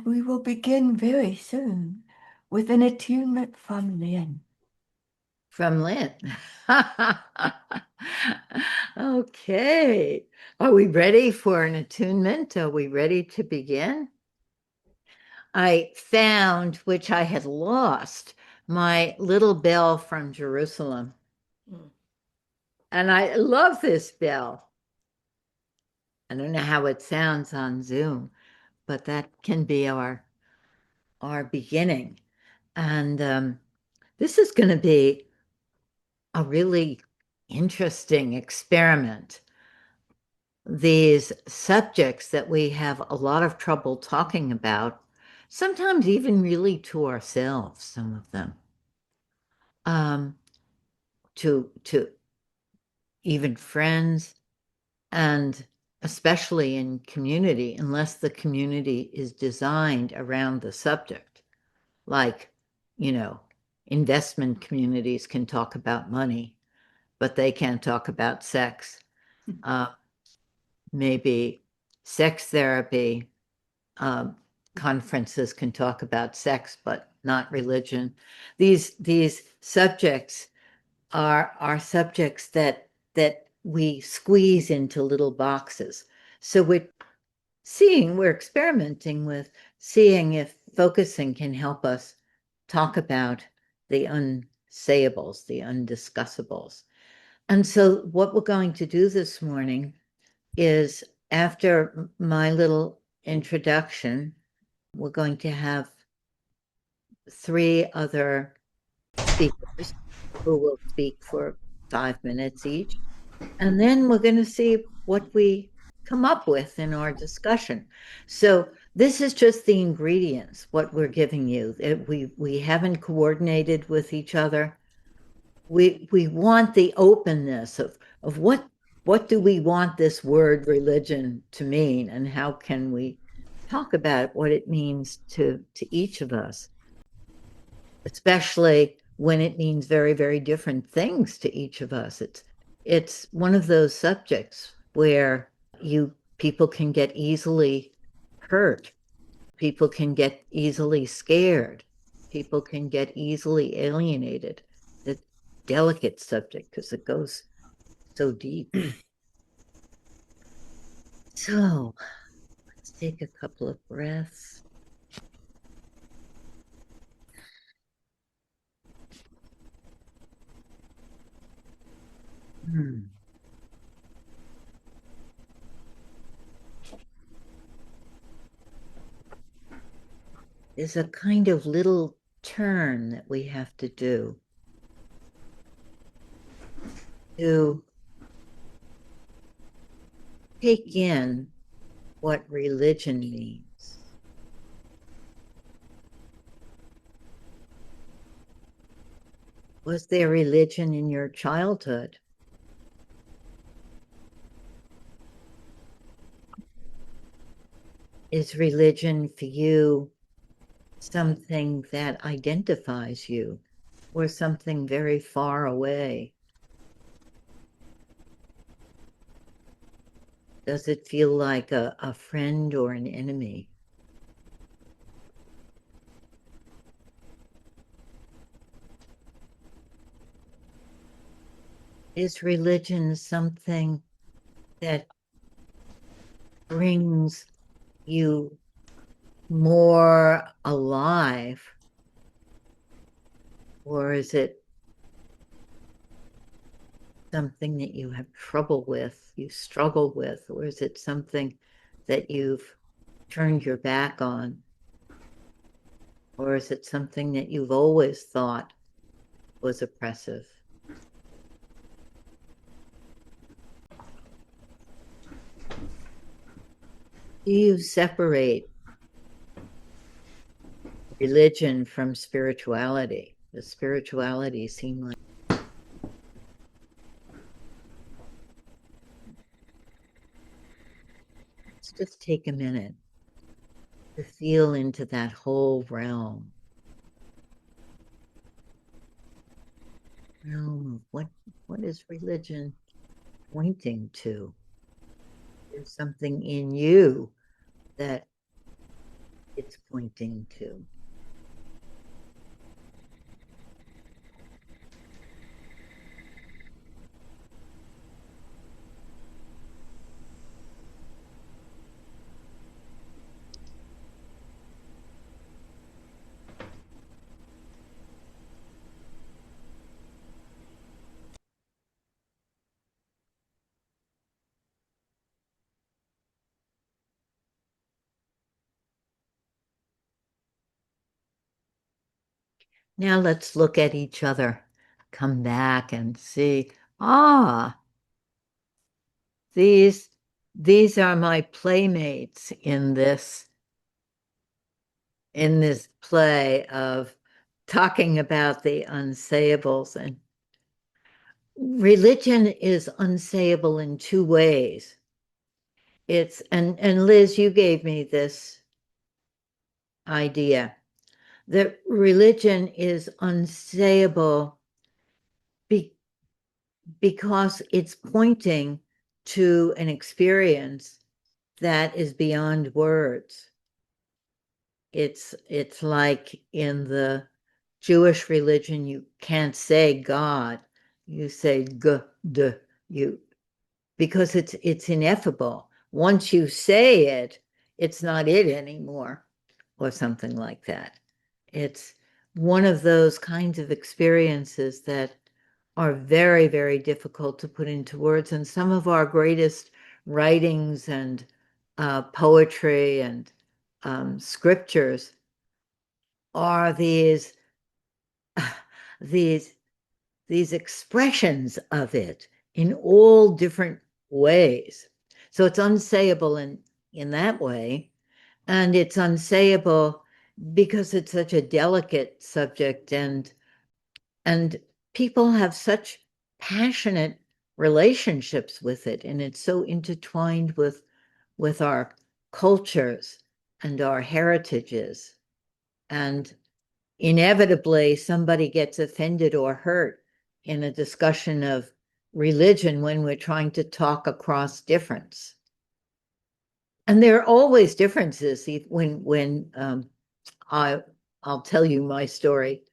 And we will begin very soon with an attunement from Lynn. From Lynn. Okay. Are we ready for an attunement? Are we ready to begin? I found, which I had lost, my little bell from Jerusalem. And I love this bell. I don't know how it sounds on Zoom, but that can be our beginning. And this is going to be a really interesting experiment. These subjects that we have a lot of trouble talking about, sometimes even really to ourselves, some of them, to even friends, and especially in community, unless the community is designed around the subject. Like, investment communities can talk about money, but they can't talk about sex. Maybe sex therapy conferences can talk about sex, but not religion. These subjects are subjects that we squeeze into little boxes. So we're experimenting with seeing if focusing can help us talk about the unsayables, the undiscussables. And so what we're going to do this morning is, after my little introduction, we're going to have three other speakers who will speak for 5 minutes each. And then we're going to see what we come up with in our discussion. So this is just the ingredients, what we're giving you. We haven't coordinated with each other. We want the openness of what do we want this word religion to mean, and how can we talk about what it means to each of us, especially when it means very, very different things to each of us. It's one of those subjects where people can get easily hurt, people can get easily scared, people can get easily alienated. It's a delicate subject because it goes so deep. So let's take a couple of breaths. There's a kind of little turn that we have to do to take in what religion means. Was there religion in your childhood? Is religion for you something that identifies you, or something very far away? Does it feel like a friend or an enemy? Is religion something that brings you more alive, or is it something that you have trouble with, you struggle with, or is it something that you've turned your back on? Or is it something that you've always thought was oppressive? Do you separate religion from spirituality? Does spirituality seem like... Let's just take a minute to feel into that whole realm. Realm of what is religion pointing to? There's something in you that it's pointing to. Now let's look at each other. Come back and see. Ah, these these are my playmates in this play of talking about the unsayables. And religion is unsayable in two ways. It's and Liz, you gave me this idea that religion is unsayable be, because it's pointing to an experience that is beyond words. It's like in the Jewish religion, you can't say God, you say g, you, because it's ineffable. Once you say it, it's not it anymore, or something like that. It's one of those kinds of experiences that are very, very difficult to put into words. And some of our greatest writings and poetry and scriptures are these these expressions of it in all different ways. So it's unsayable in that way, and it's unsayable because it's such a delicate subject, and people have such passionate relationships with it, and it's so intertwined with our cultures and our heritages. And inevitably, somebody gets offended or hurt in a discussion of religion when we're trying to talk across difference. And there are always differences when I'll tell you my story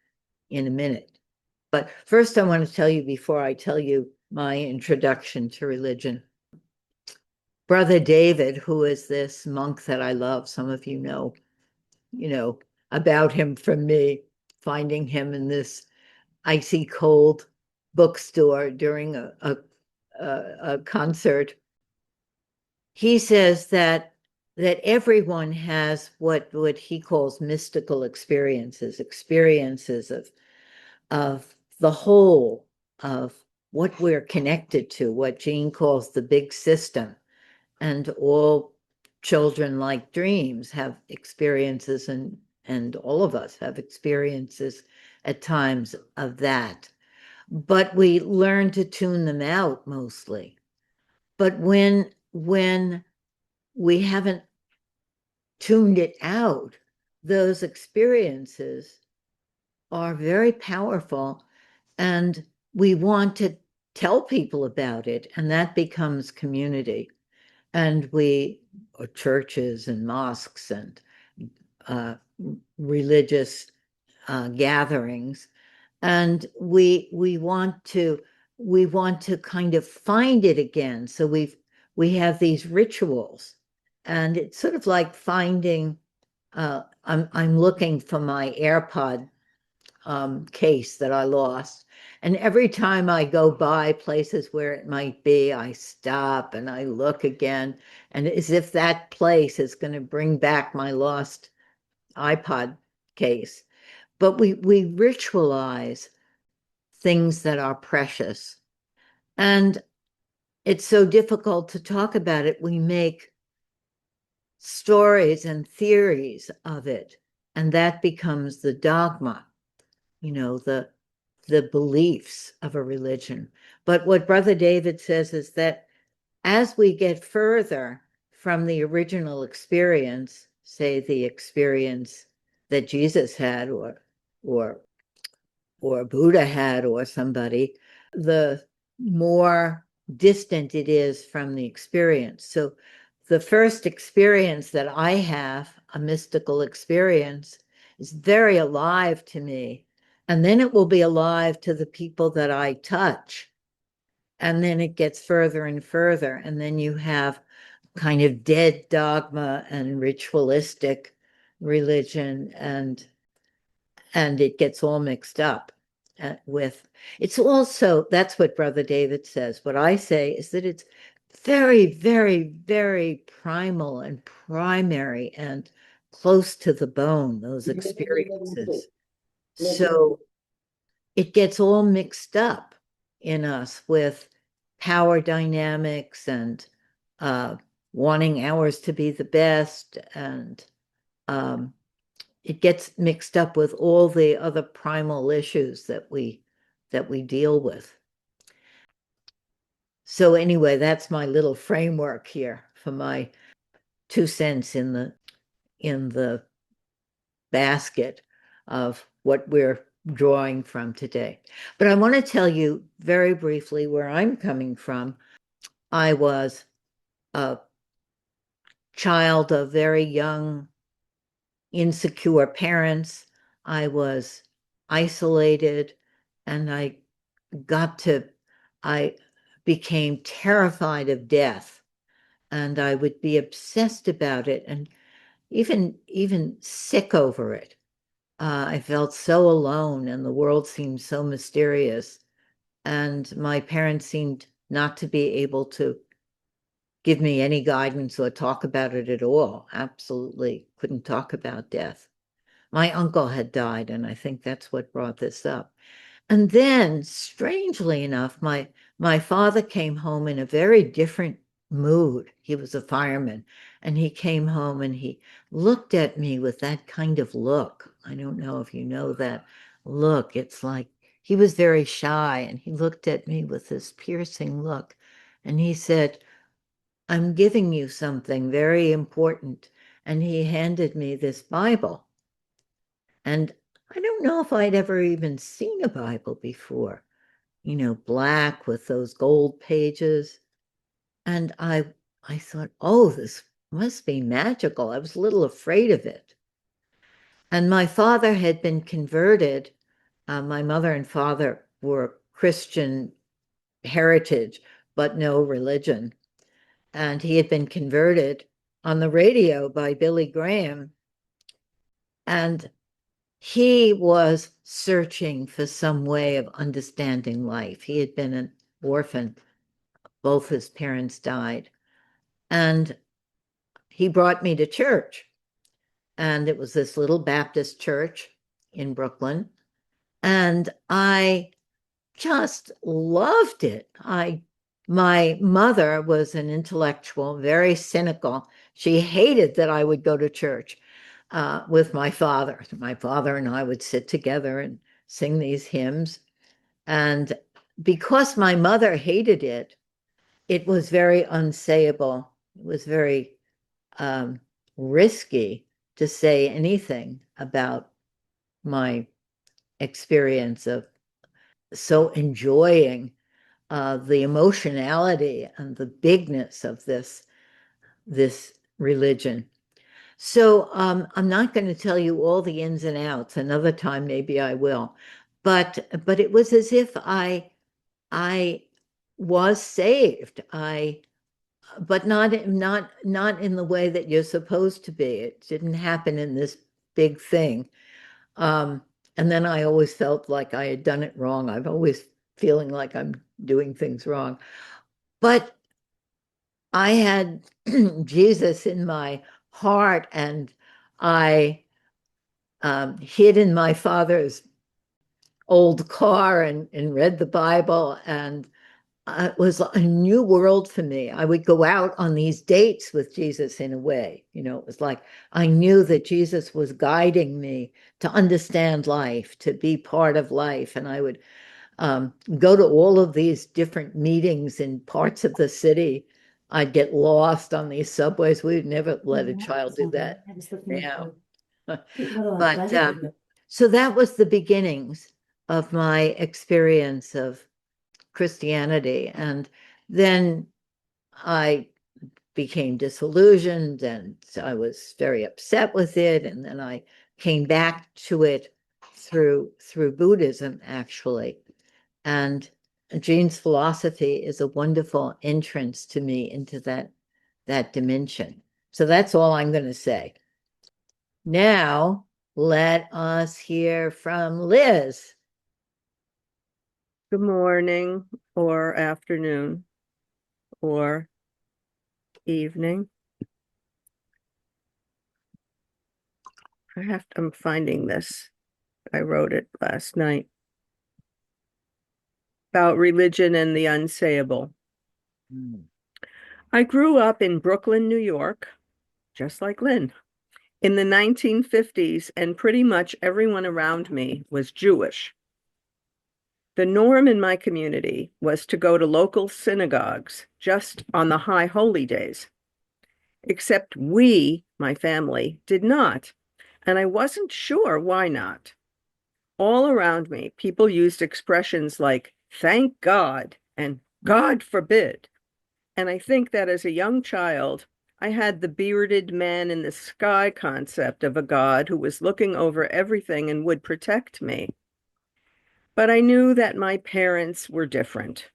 in a minute. But first, I want to tell you, before I tell you my introduction to religion, Brother David, who is this monk that I love, some of you know, about him from me, finding him in this icy cold bookstore during a concert. He says that everyone has what he calls mystical experiences, experiences of the whole, of what we're connected to, what Jean calls the big system. And all children, like dreams, have experiences, and all of us have experiences at times of that. But we learn to tune them out mostly. But when we haven't tuned it out, those experiences are very powerful, and we want to tell people about it, and that becomes community. And we, or churches and mosques and uh, religious gatherings, and we want to kind of find it again. So we have these rituals, and it's sort of like finding. I'm looking for my AirPod case that I lost. And every time I go by places where it might be, I stop and I look again, and as if that place is going to bring back my lost iPod case. But we ritualize things that are precious. And it's so difficult to talk about it. We make stories and theories of it, and that becomes the dogma, the beliefs of a religion. But what Brother David says is that as we get further from the original experience, say the experience that Jesus had, or Buddha had, or somebody, the more distant it is from the experience. So the first experience that I have a mystical experience is very alive to me. And then it will be alive to the people that I touch. And then it gets further and further. And then you have kind of dead dogma and ritualistic religion, and it gets all mixed up with it's also, that's what Brother David says. What I say is that it's very, very, very primal and primary and close to the bone, those experiences. So it gets all mixed up in us with power dynamics and uh, wanting ours to be the best, and um, it gets mixed up with all the other primal issues that we deal with. So anyway, that's my little framework here for my 2 cents in the basket of what we're drawing from today. But I want to tell you very briefly where I'm coming from. I was a child of very young, insecure parents. I was isolated, and I became terrified of death, and I would be obsessed about it and even sick over it. I felt so alone, and the world seemed so mysterious, and my parents seemed not to be able to give me any guidance or talk about it at all. Absolutely couldn't talk about death. My uncle had died, and I think that's what brought this up. And then, strangely enough, my father came home in a very different mood. He was a fireman, and he came home and he looked at me with that kind of look. I don't know if you know that look. It's like he was very shy, and he looked at me with this piercing look, and he said, "I'm giving you something very important." And he handed me this Bible. And I don't know if I'd ever even seen a Bible before, black with those gold pages. And I thought, oh, this must be magical. I was a little afraid of it. And my father had been converted. My mother and father were Christian heritage, but no religion. And he had been converted on the radio by Billy Graham. And he was searching for some way of understanding life. He had been an orphan. Both his parents died. And he brought me to church. And it was this little Baptist church in Brooklyn. And I just loved it. My mother was an intellectual, very cynical. She hated that I would go to church with my father. My father and I would sit together and sing these hymns. And because my mother hated it, it was very unsayable. It was very risky to say anything about my experience of so enjoying the emotionality and the bigness of this religion. So I'm not going to tell you all the ins and outs. Another time, maybe I will. But it was as if I was saved. But not in the way that you're supposed to be. It didn't happen in this big thing. Um, and then I always felt like I had done it wrong. I'm always feeling like I'm doing things wrong. But I had Jesus in my heart, and I hid in my father's old car and read the Bible, and it was a new world for me. I would go out on these dates with Jesus in a way. It was like I knew that Jesus was guiding me to understand life, to be part of life. And I would go to all of these different meetings in parts of the city. I'd get lost on these subways. We'd never let a child do that now. But so that was the beginnings of my experience of Christianity. And then I became disillusioned, and I was very upset with it. And then I came back to it through Buddhism, actually. And Gene's philosophy is a wonderful entrance to me into that dimension. So that's all I'm going to say. Now, let us hear from Liz. Good morning or afternoon or evening. I'm finding this. I wrote it last night about religion and the unsayable. I grew up in Brooklyn, New York, just like Lynn, in the 1950s, and pretty much everyone around me was Jewish. The norm in my community was to go to local synagogues just on the high holy days. Except we, my family, did not, and I wasn't sure why not. All around me, people used expressions like, thank God, and God forbid. And I think that as a young child, I had the bearded man in the sky concept of a God who was looking over everything and would protect me. But I knew that my parents were different.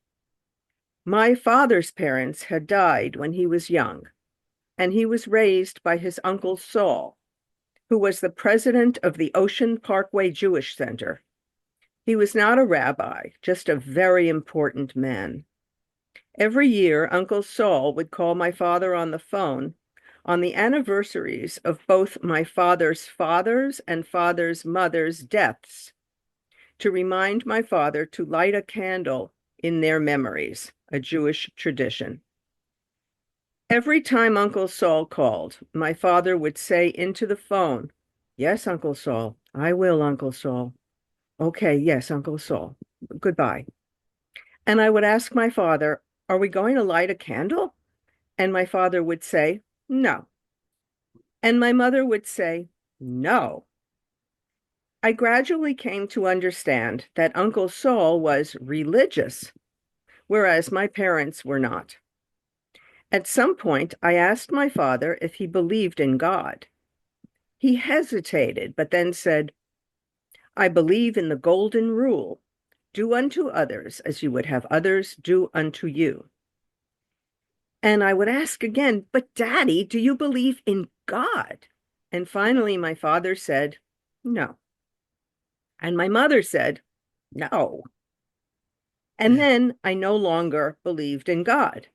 My father's parents had died when he was young, and he was raised by his uncle Saul, who was the president of the Ocean Parkway Jewish Center. He was not a rabbi, just a very important man. Every year, Uncle Saul would call my father on the phone on the anniversaries of both my father's father's and father's mother's deaths to remind my father to light a candle in their memories, a Jewish tradition. Every time Uncle Saul called, my father would say into the phone, yes, Uncle Saul, I will, Uncle Saul. Okay, yes, Uncle Saul. Goodbye. And I would ask my father, are we going to light a candle? And my father would say, no. And my mother would say, no. I gradually came to understand that Uncle Saul was religious, whereas my parents were not. At some point, I asked my father if he believed in God. He hesitated, but then said, I believe in the golden rule. Do unto others as you would have others do unto you. And I would ask again, but Daddy, do you believe in God? And finally, my father said, no. And my mother said, no. And then I no longer believed in God.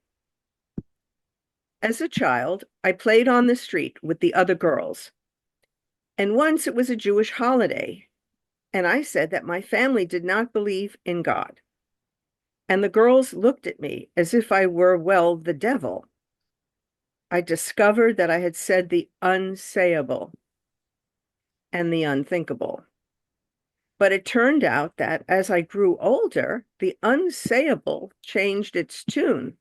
As a child, I played on the street with the other girls. And once it was a Jewish holiday, and I said that my family did not believe in God. And the girls looked at me as if I were, well, the devil. I discovered that I had said the unsayable and the unthinkable. But it turned out that as I grew older, the unsayable changed its tune.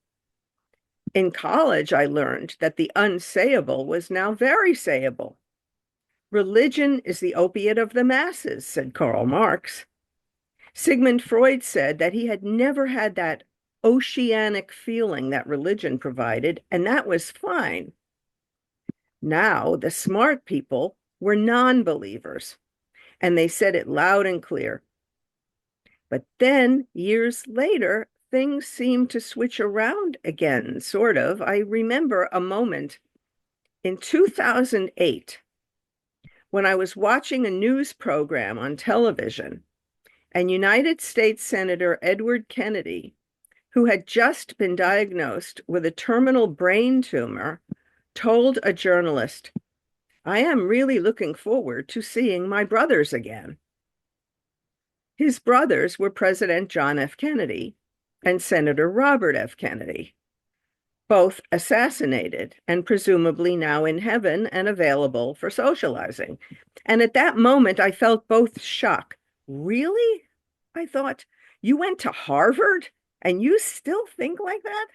In college, I learned that the unsayable was now very sayable. Religion is the opiate of the masses, said Karl Marx. Sigmund Freud said that he had never had that oceanic feeling that religion provided, and that was fine. Now, the smart people were non-believers, and they said it loud and clear. But then, years later, things seemed to switch around again, sort of. I remember a moment in 2008 when I was watching a news program on television, and United States Senator Edward Kennedy, who had just been diagnosed with a terminal brain tumor, told a journalist, I am really looking forward to seeing my brothers again. His brothers were President John F. Kennedy and Senator Robert F. Kennedy, both assassinated and presumably now in heaven and available for socializing. And at that moment, I felt both shock. Really? I thought, you went to Harvard and you still think like that?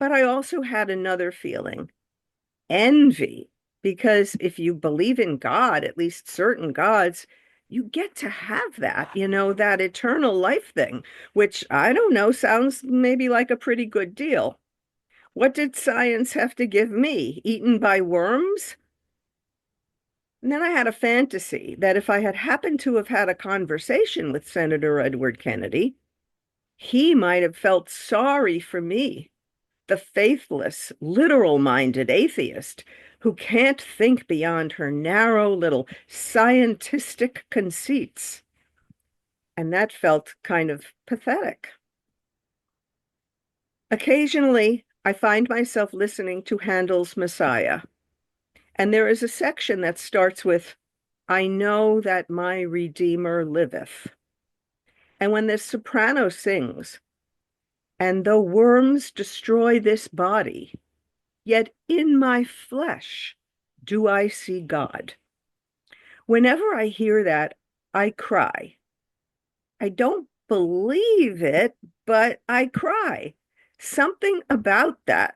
But I also had another feeling, envy, because if you believe in God, at least certain gods, you get to have that, that eternal life thing, which I don't know, sounds maybe like a pretty good deal. What did science have to give me? Eaten by worms? And then I had a fantasy that if I had happened to have had a conversation with Senator Edward Kennedy, he might have felt sorry for me, the faithless, literal-minded atheist who can't think beyond her narrow little scientistic conceits. And that felt kind of pathetic. Occasionally, I find myself listening to Handel's Messiah, and there is a section that starts with, I know that my Redeemer liveth. And when the soprano sings, and though worms destroy this body, yet in my flesh do I see God. Whenever I hear that, I cry. I don't believe it, but I cry. Something about that.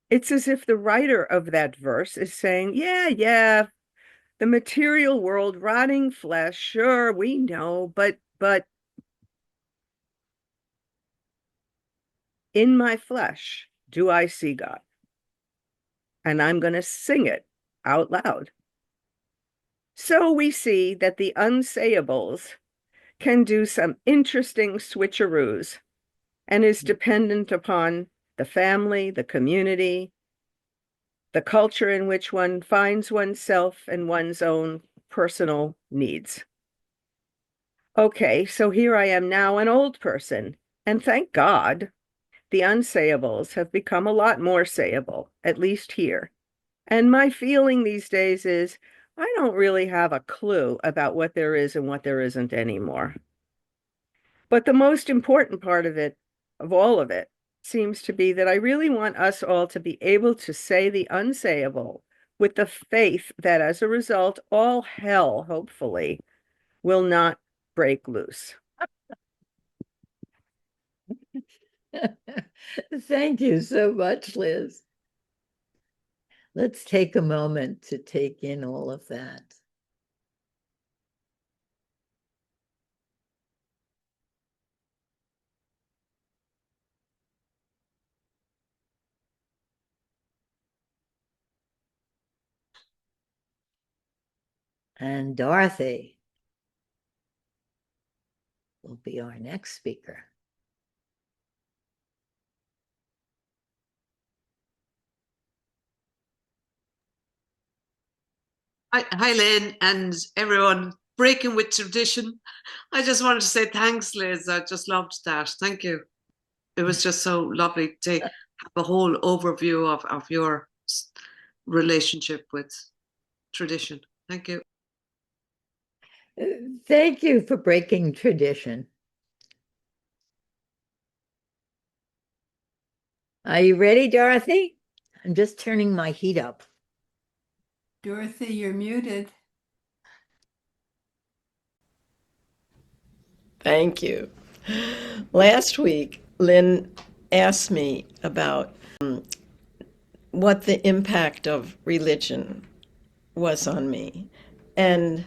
It's as if the writer of that verse is saying, yeah, the material world, rotting flesh, sure, we know, but in my flesh do I see God. And I'm going to sing it out loud. So we see that the unsayables can do some interesting switcheroos and is dependent upon the family, the community, the culture in which one finds oneself and one's own personal needs. Okay, so here I am now, an old person, and thank God, the unsayables have become a lot more sayable, at least here. And my feeling these days is I don't really have a clue about what there is and what there isn't anymore. But the most important part of it, of all of it, seems to be that I really want us all to be able to say the unsayable with the faith that as a result, all hell, hopefully, will not break loose. Thank you so much, Liz. Let's take a moment to take in all of that. And Dorothy will be our next speaker. Hi, Lynn, and everyone. Breaking with tradition. I just wanted to say thanks, Liz. I just loved that. Thank you. It was just so lovely to have a whole overview of your relationship with tradition. Thank you. Thank you for breaking tradition. Are you ready, Dorothy? I'm just turning my heat up. Dorothy, you're muted. Thank you. Last week, Lynn asked me about what the impact of religion was on me, and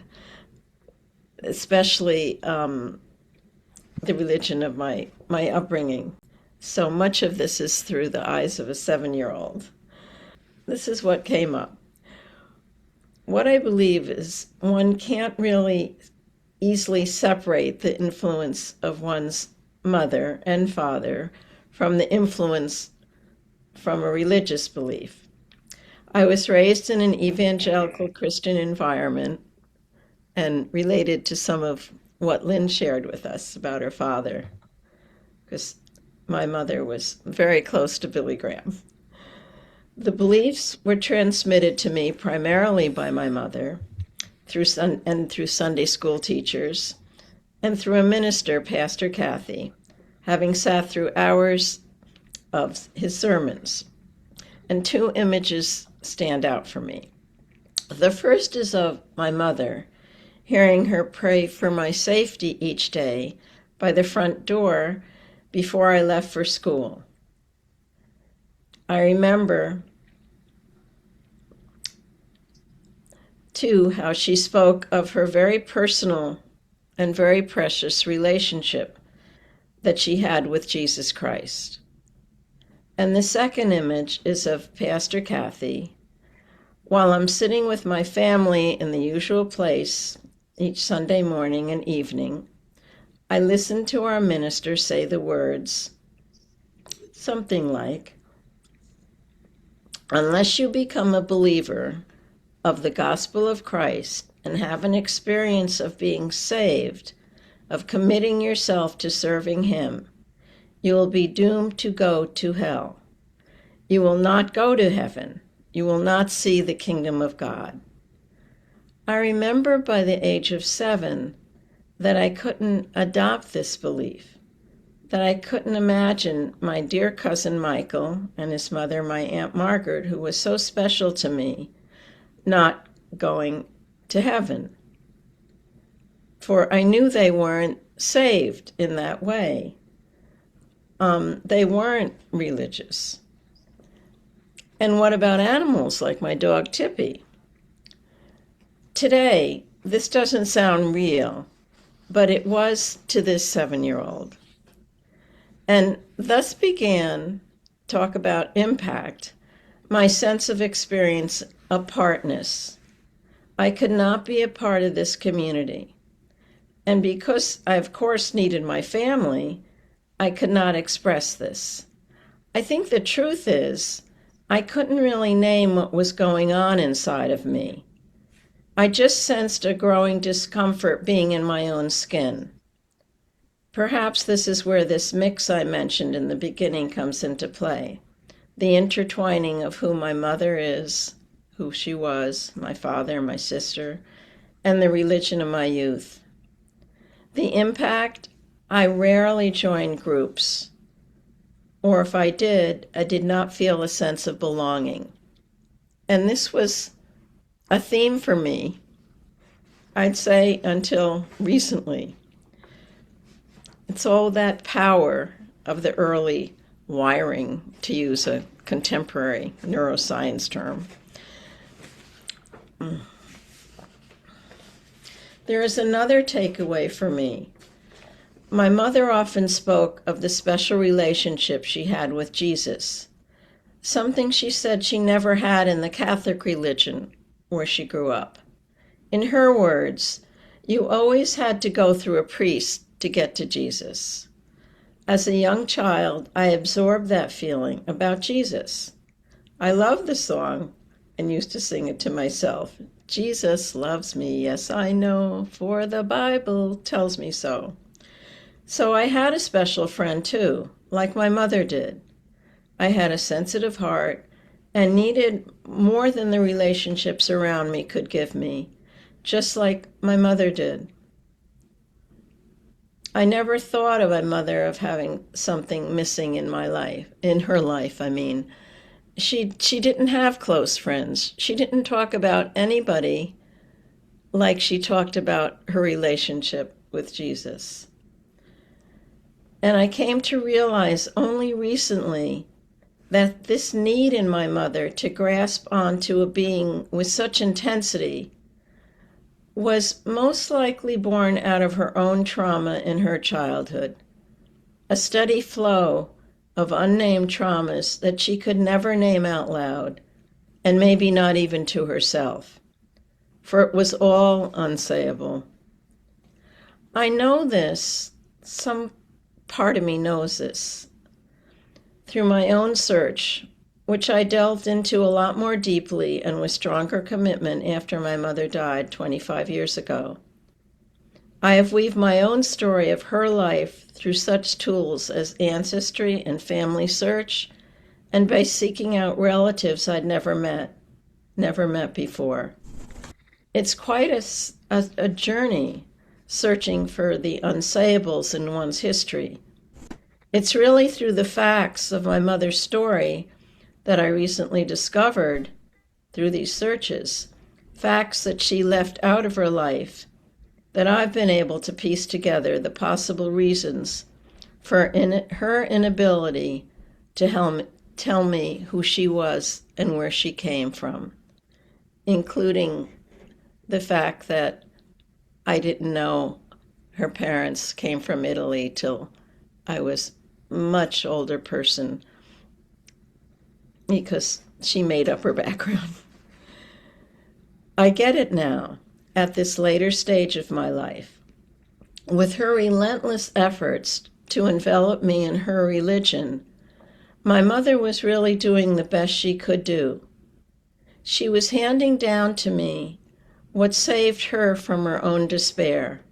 especially the religion of my upbringing. So much of this is through the eyes of a 7-year-old. This is what came up. What I believe is one can't really easily separate the influence of one's mother and father from the influence from a religious belief. I was raised in an evangelical Christian environment and related to some of what Lynn shared with us about her father, because my mother was very close to Billy Graham. The beliefs were transmitted to me primarily by my mother through Sunday school teachers and through a minister, Pastor Kathy, having sat through hours of his sermons. And 2 images stand out for me. The first is of my mother, hearing her pray for my safety each day by the front door before I left for school. I remember, too, how she spoke of her very personal and very precious relationship that she had with Jesus Christ. And the second image is of Pastor Kathy. While I'm sitting with my family in the usual place each Sunday morning and evening, I listen to our minister say the words, something like, "Unless you become a believer of the gospel of Christ and have an experience of being saved, of committing yourself to serving Him, you will be doomed to go to hell. You will not go to heaven. You will not see the kingdom of God." I remember by the age of 7 that I couldn't adopt this belief, that I couldn't imagine my dear cousin Michael and his mother, my Aunt Margaret, who was so special to me, not going to heaven. For I knew they weren't saved in that way. They weren't religious. And what about animals like my dog Tippy? Today, this doesn't sound real, but it was to this 7-year-old. And thus began, talk about impact, my sense of experience apartness. I could not be a part of this community. And because I, of course, needed my family, I could not express this. I think the truth is, I couldn't really name what was going on inside of me. I just sensed a growing discomfort being in my own skin. Perhaps this is where this mix I mentioned in the beginning comes into play. The intertwining of who my mother is, who she was, my father, my sister, and the religion of my youth. The impact, I rarely joined groups, or if I did not feel a sense of belonging. And this was a theme for me, I'd say, until recently. It's all that power of the early wiring, to use a contemporary neuroscience term. There is another takeaway for me. My mother often spoke of the special relationship she had with Jesus, something she said she never had in the Catholic religion where she grew up. In her words, you always had to go through a priest to get to Jesus. As a young child, I absorbed that feeling about Jesus. I loved the song and used to sing it to myself. Jesus loves me, yes I know, for the Bible tells me so. So I had a special friend too, like my mother did. I had a sensitive heart and needed more than the relationships around me could give me, just like my mother did. I never thought of my mother of having something missing in my life, in her life, I mean. She didn't have close friends. She didn't talk about anybody like she talked about her relationship with Jesus. And I came to realize only recently that this need in my mother to grasp onto a being with such intensity was most likely born out of her own trauma in her childhood, a steady flow of unnamed traumas that she could never name out loud, and maybe not even to herself, for it was all unsayable. I know this, some part of me knows this, through my own search, which I delved into a lot more deeply and with stronger commitment after my mother died 25 years ago. I have weaved my own story of her life through such tools as ancestry and family search, and by seeking out relatives I'd never met before. It's quite a journey searching for the unsayables in one's history. It's really through the facts of my mother's story that I recently discovered through these searches, facts that she left out of her life, that I've been able to piece together the possible reasons for her inability to tell me who she was and where she came from, including the fact that I didn't know her parents came from Italy till I was a much older person, because she made up her background. I get it now, at this later stage of my life. With her relentless efforts to envelop me in her religion, my mother was really doing the best she could do. She was handing down to me what saved her from her own despair,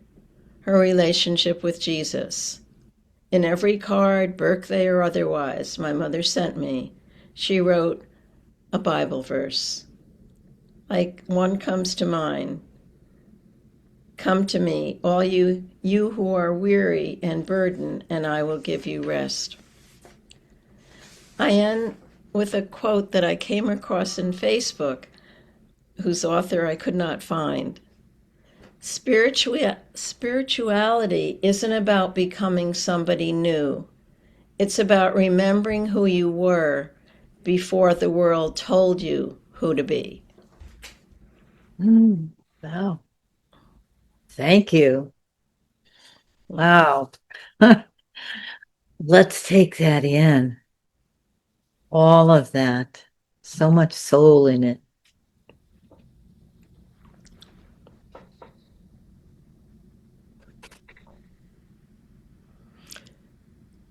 her relationship with Jesus. In every card, birthday or otherwise, my mother sent me, she wrote a Bible verse. Like one comes to mind. Come to me, all you who are weary and burdened, and I will give you rest. I end with a quote that I came across in Facebook, whose author I could not find. Spirituality isn't about becoming somebody new. It's about remembering who you were before the world told you who to be. Wow. Thank you. Wow. Let's take that in. All of that. So much soul in it.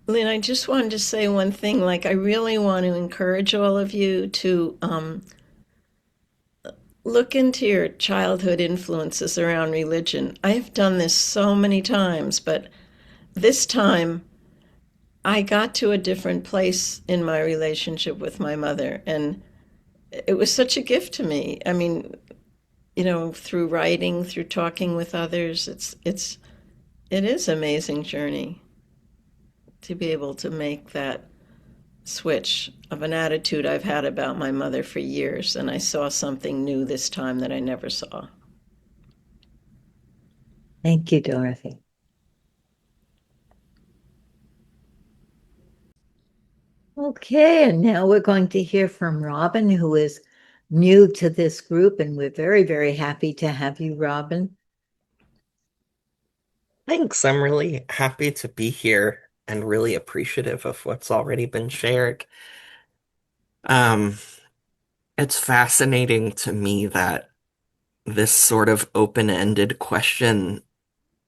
Lynn, I just wanted to say one thing. Like, I really want to encourage all of you to look into your childhood influences around religion. I've done this so many times, but this time I got to a different place in my relationship with my mother, and it was such a gift to me. I mean, through writing, through talking with others, it is an amazing journey to be able to make that switch of an attitude I've had about my mother for years, and I saw something new this time that I never saw. Thank you, Dorothy. Okay, and now we're going to hear from Robin, who is new to this group, and we're very, very happy to have you, Robin. Thanks. I'm really happy to be here and really appreciative of what's already been shared. Um, it's fascinating to me that this sort of open-ended question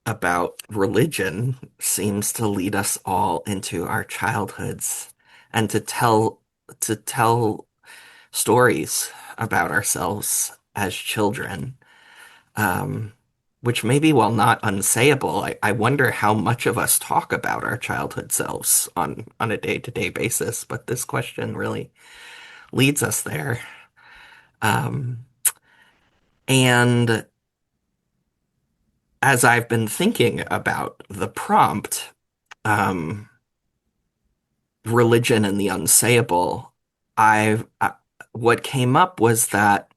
about religion seems to lead us all into our childhoods and to tell stories about ourselves as children. Um, which maybe, while not unsayable, I wonder how much of us talk about our childhood selves on a day-to-day basis, but this question really leads us there. Um, and as I've been thinking about the prompt, um, religion and the unsayable, what came up was that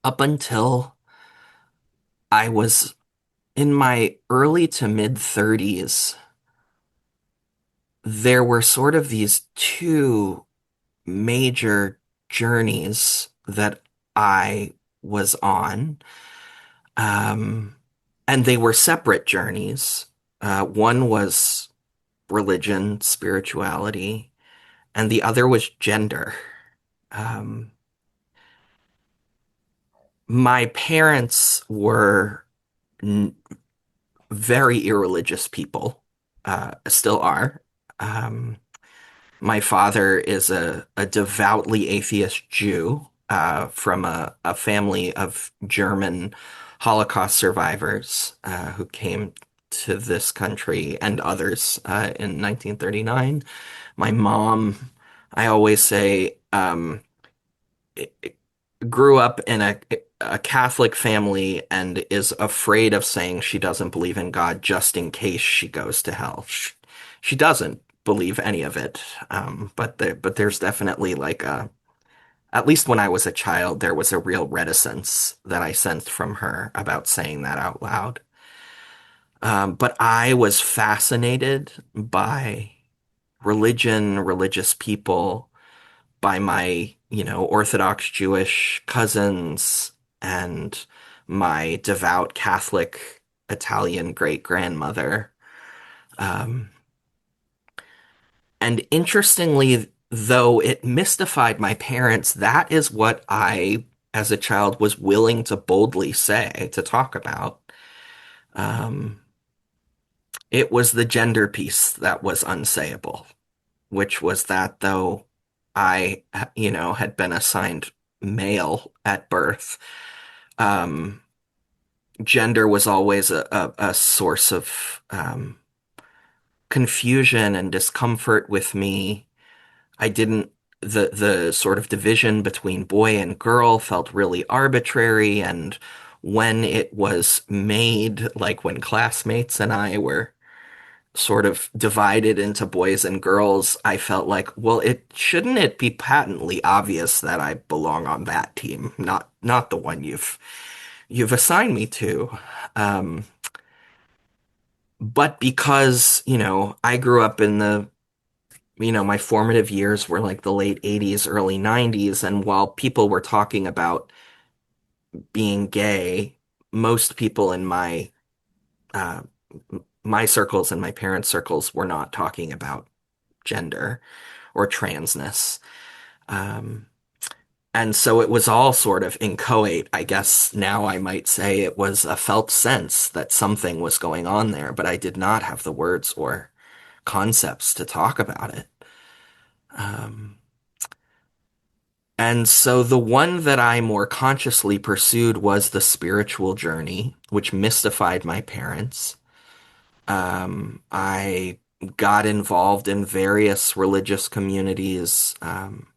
up until I was in my early to mid 30s, there were sort of these two major journeys that I was on. Um, and they were separate journeys. One was religion, spirituality, and the other was gender. Um, my parents were n very irreligious people, still are. Um, My father is a devoutly atheist Jew from a family of German Holocaust survivors who came to this country and others in 1939. My mom, I always say, grew up in a Catholic family and is afraid of saying she doesn't believe in God just in case she goes to hell. She doesn't believe any of it. But there's definitely like at least when I was a child, there was a real reticence that I sensed from her about saying that out loud. But I was fascinated by religion, religious people, by my, Orthodox Jewish cousins and my devout Catholic Italian great-grandmother. Um, and interestingly, though it mystified my parents, that is what I, as a child, was willing to boldly say, to talk about. Um, it was the gender piece that was unsayable, which was that though I, had been assigned male at birth, um, gender was always a source of confusion and discomfort with me. I didn't, the sort of division between boy and girl felt really arbitrary, and when it was made, like when classmates and I were sort of divided into boys and girls, I felt like, well, it be patently obvious that I belong on that team, not the one you've assigned me to. Um, but because, I grew up in my formative years were like the late 80s, early 90s, and while people were talking about being gay, most people in uh, my circles and my parents' circles were not talking about gender or transness. Um, and so it was all sort of inchoate. I guess now I might say it was a felt sense that something was going on there, but I did not have the words or concepts to talk about it. Um, and so the one that I more consciously pursued was the spiritual journey, which mystified my parents. I got involved in various religious communities. There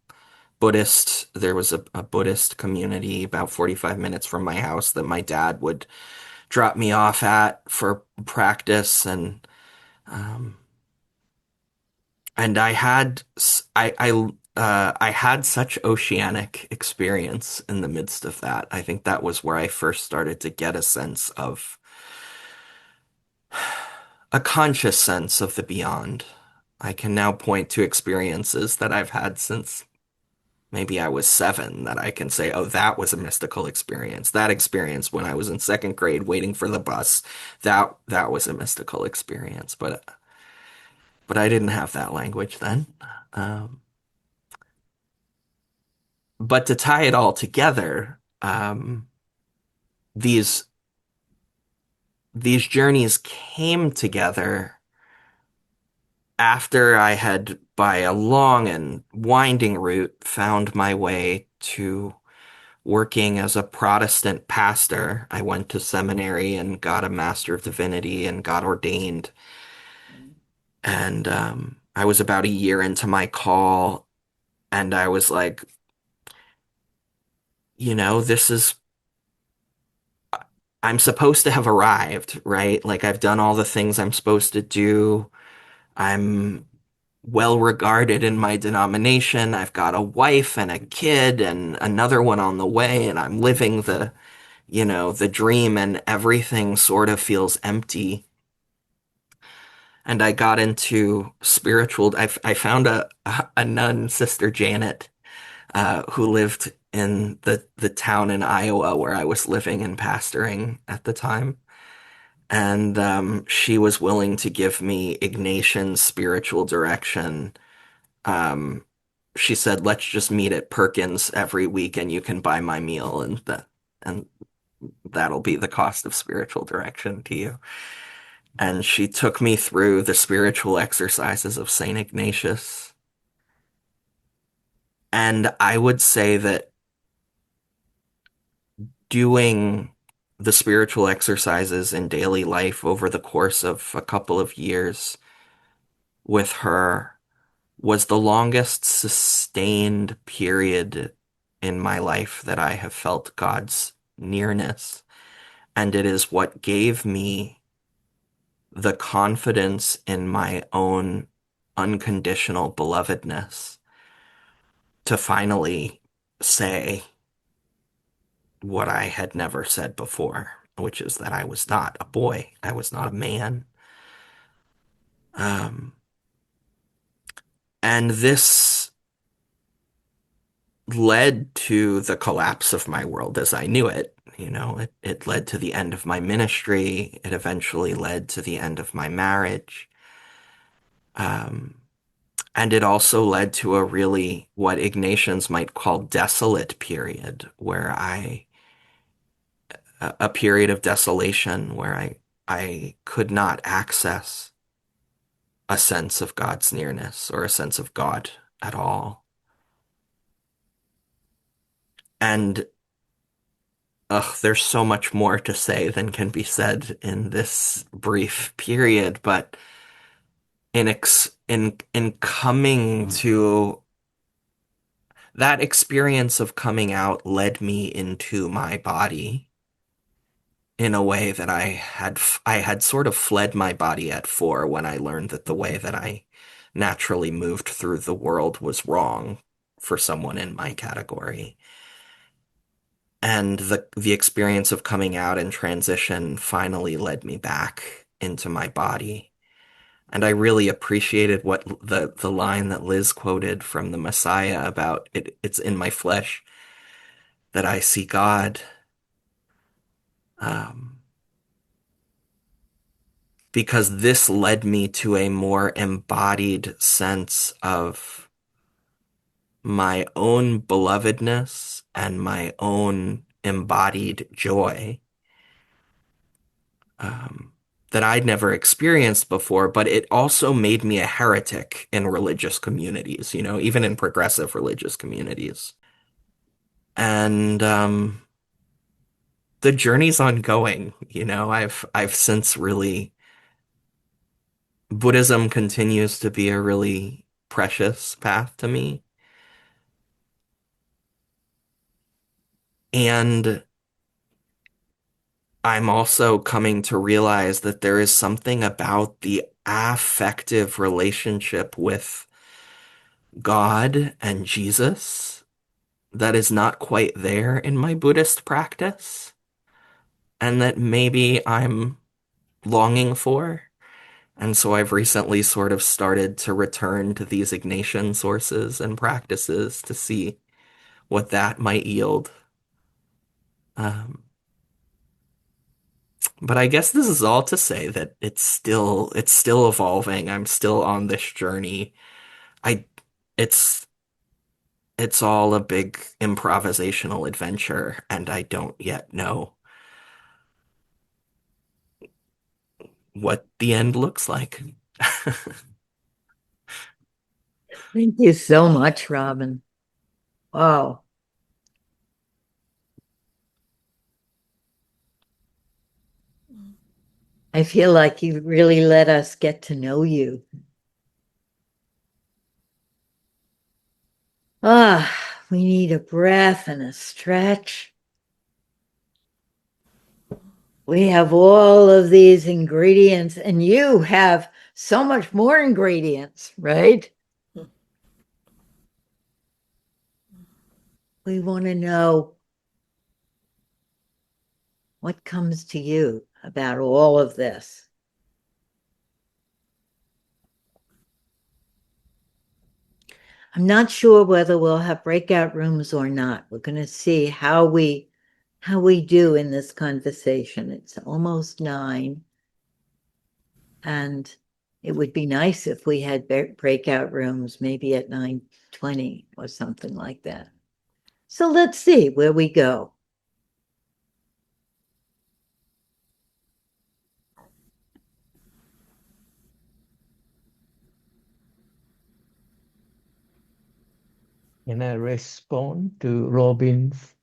was a Buddhist community about 45 minutes from my house that my dad would drop me off at for practice, um, and I had such oceanic experience in the midst of that. I think that was where I first started to get a sense of a conscious sense of the beyond. I can now point to experiences that I've had since maybe I was 7 that I can say, oh, that was a mystical experience. That experience when I was in second grade waiting for the bus, that was a mystical experience. But I didn't have that language then. Um, but to tie it all together, these these journeys came together after I had, by a long and winding route, found my way to working as a Protestant pastor. I went to seminary and got a Master of Divinity and got ordained. And I was about a year into my call, and I was like, this is, I'm supposed to have arrived, right? Like I've done all the things I'm supposed to do. I'm well regarded in my denomination. I've got a wife and a kid and another one on the way, and I'm living the dream, and everything sort of feels empty. And I got into spiritual. I found a nun, Sister Janet, who lived in the town in Iowa where I was living and pastoring at the time. And she was willing to give me Ignatian spiritual direction. Um, she said, "Let's just meet at Perkins every week, and you can buy my meal, and that'll be the cost of spiritual direction to you." And she took me through the spiritual exercises of Saint Ignatius. And I would say that doing the spiritual exercises in daily life over the course of a couple of years with her was the longest sustained period in my life that I have felt God's nearness. And it is what gave me the confidence in my own unconditional belovedness to finally say what I had never said before, which is that I was not a boy. I was not a man. Um, and this led to the collapse of my world as I knew it. It led to the end of my ministry. It eventually led to the end of my marriage. Um, And it also led to a really, what Ignatians might call desolate period, where a period of desolation where I could not access a sense of God's nearness or a sense of God at all. And there's so much more to say than can be said in this brief period, but in coming to that experience of coming out led me into my body in a way that I had sort of fled my body at 4 when I learned that the way that I naturally moved through the world was wrong for someone in my category. And the experience of coming out and transition finally led me back into my body. And I really appreciated what the line that Liz quoted from the Messiah about it's in my flesh that I see God. Um, because this led me to a more embodied sense of my own belovedness and my own embodied joy, um, that I'd never experienced before, but it also made me a heretic in religious communities, even in progressive religious communities. And the journey's ongoing, I've since really Buddhism continues to be a really precious path to me. And I'm also coming to realize that there is something about the affective relationship with God and Jesus that is not quite there in my Buddhist practice, and that maybe I'm longing for. And so I've recently sort of started to return to these Ignatian sources and practices to see what that might yield. Um, but I guess this is all to say that it's still evolving. I'm still on this journey. I it's it's all a big improvisational adventure, and I don't yet know what the end looks like. Thank you so much, Robin. Wow. I feel like you really let us get to know you. We need a breath and a stretch. We have all of these ingredients, and you have so much more ingredients, right? We want to know what comes to you about all of this. I'm not sure whether we'll have breakout rooms or not. We're going to see how we do in this conversation. It's almost 9, and it would be nice if we had breakout rooms maybe at 9:20 or something like that. So let's see where we go. Can I respond to Robin's?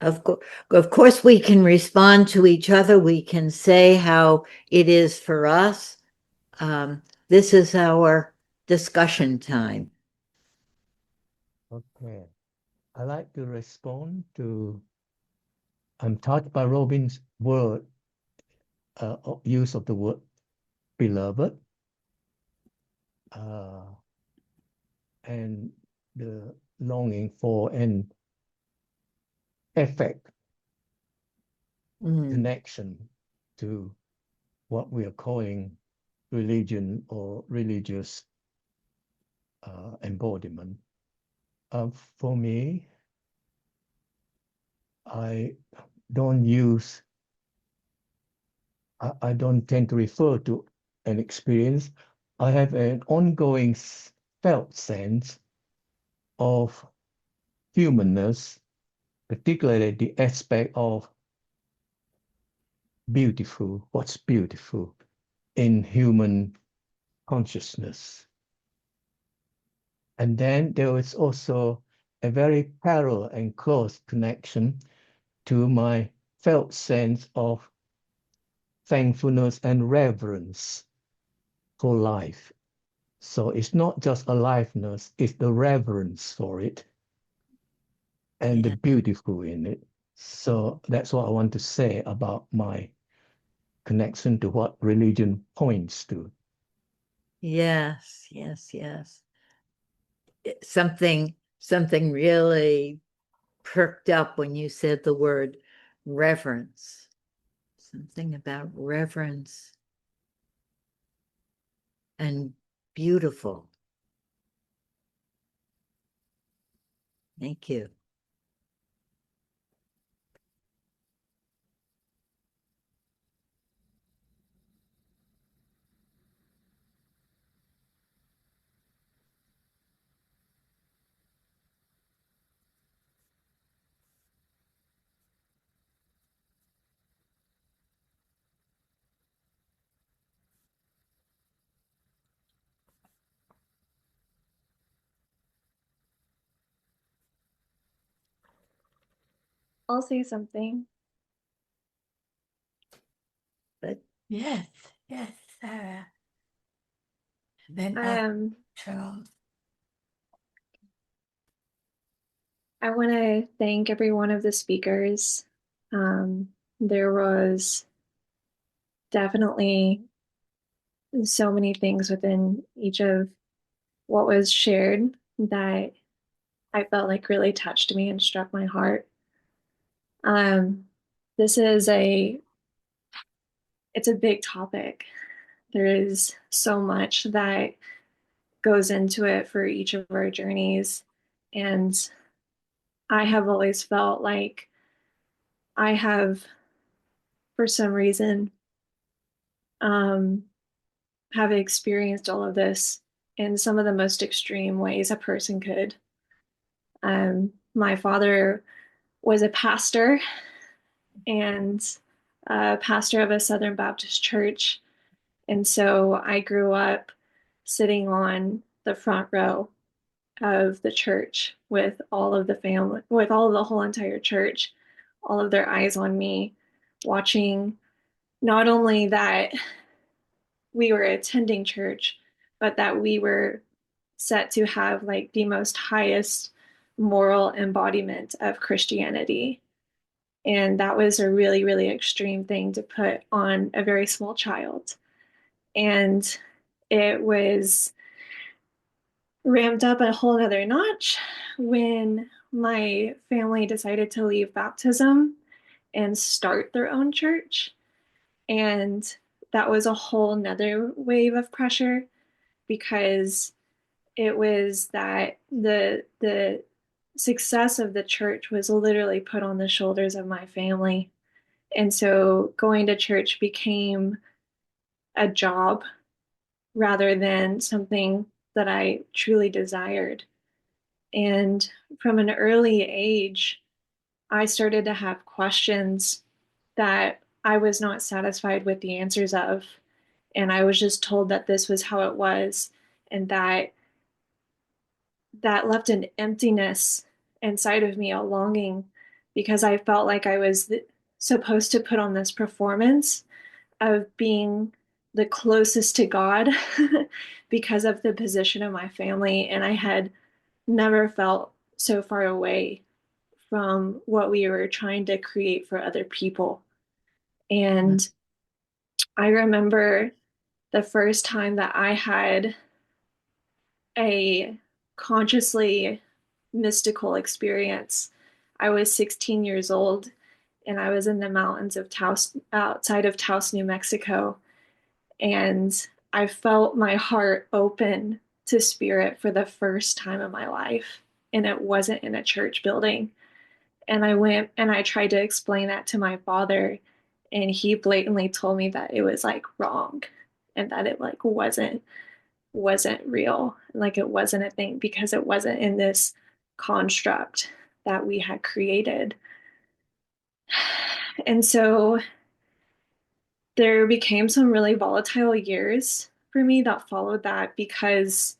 Of course, we can respond to each other. We can say how it is for us. This is our discussion time. Okay. I like to respond to, I'm touched by Robin's word, use of the word beloved, and the longing for an effect connection to what we are calling religion or religious embodiment. For me, I don't I don't tend to refer to an experience. I have an ongoing felt sense of humanness, particularly the aspect of beautiful, what's beautiful in human consciousness. And then there is also a very parallel and close connection to my felt sense of thankfulness and reverence for life. So it's not just aliveness, it's the reverence for it and the Yeah. beautiful in it. So that's what I want to say about my connection to what religion points to. Yes, yes, yes. Something really perked up when you said the word reverence. Something about reverence and beautiful. Thank you. I'll say something. But Yes, yes, Sarah. Then Charles. I want to thank every one of the speakers. There was definitely so many things within each of what was shared that I felt like really touched me and struck my heart. This is it's a big topic. There is so much that goes into it for each of our journeys. And I have always felt like I have, for some reason, have experienced all of this in some of the most extreme ways a person could. My father was a pastor and a pastor of a Southern Baptist church. And so I grew up sitting on the front row of the church with all of the family, with all of the whole entire church, all of their eyes on me, watching not only that we were attending church, but that we were set to have like the most highest moral embodiment of Christianity. And that was a really, really extreme thing to put on a very small child. And it was ramped up a whole other notch when my family decided to leave baptism and start their own church. And that was a whole nother wave of pressure because it was that the success of the church was literally put on the shoulders of my family. And so going to church became a job rather than something that I truly desired. And from an early age, I started to have questions that I was not satisfied with the answers of. And I was just told that this was how it was, and that left an emptiness inside of me, a longing, because I felt like I was supposed to put on this performance of being the closest to God because of the position of my family. And I had never felt so far away from what we were trying to create for other people. And I remember the first time that I had a consciously mystical experience. I was 16 years old and I was in the mountains of Taos, outside of Taos, New Mexico. And I felt my heart open to spirit for the first time in my life. And it wasn't in a church building. And I went and I tried to explain that to my father. And he blatantly told me that it was like wrong and that it like wasn't wasn't real, like it wasn't a thing, because it wasn't in this construct that we had created. And so there became some really volatile years for me that followed that, because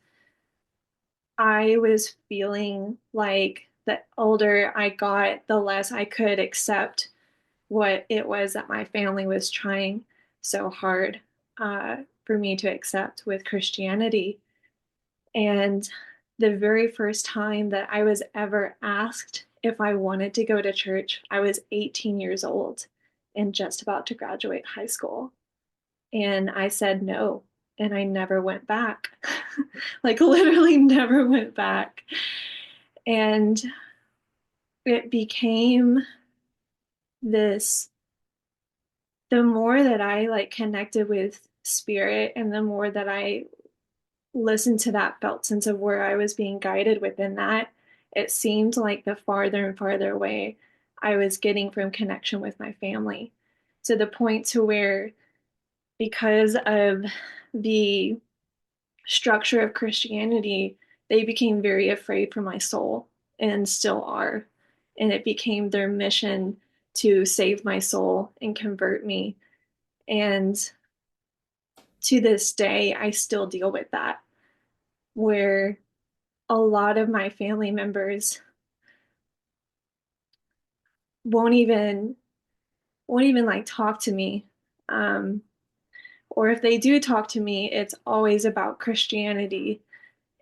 I was feeling like the older I got, the less I could accept what it was that my family was trying so hard for me to accept with Christianity. And the very first time that I was ever asked if I wanted to go to church, I was 18 years old and just about to graduate high school. And I said no, and I never went back. Like literally never went back. And it became this, the more that I like connected with spirit and the more that I listened to that felt sense of where I was being guided within that, it seemed like the farther and farther away I was getting from connection with my family, to the point to where, because of the structure of Christianity, they became very afraid for my soul and still are. And it became their mission to save my soul and convert me. And to this day, I still deal with that, where a lot of my family members won't even like talk to me. Um, or if they do talk to me, it's always about Christianity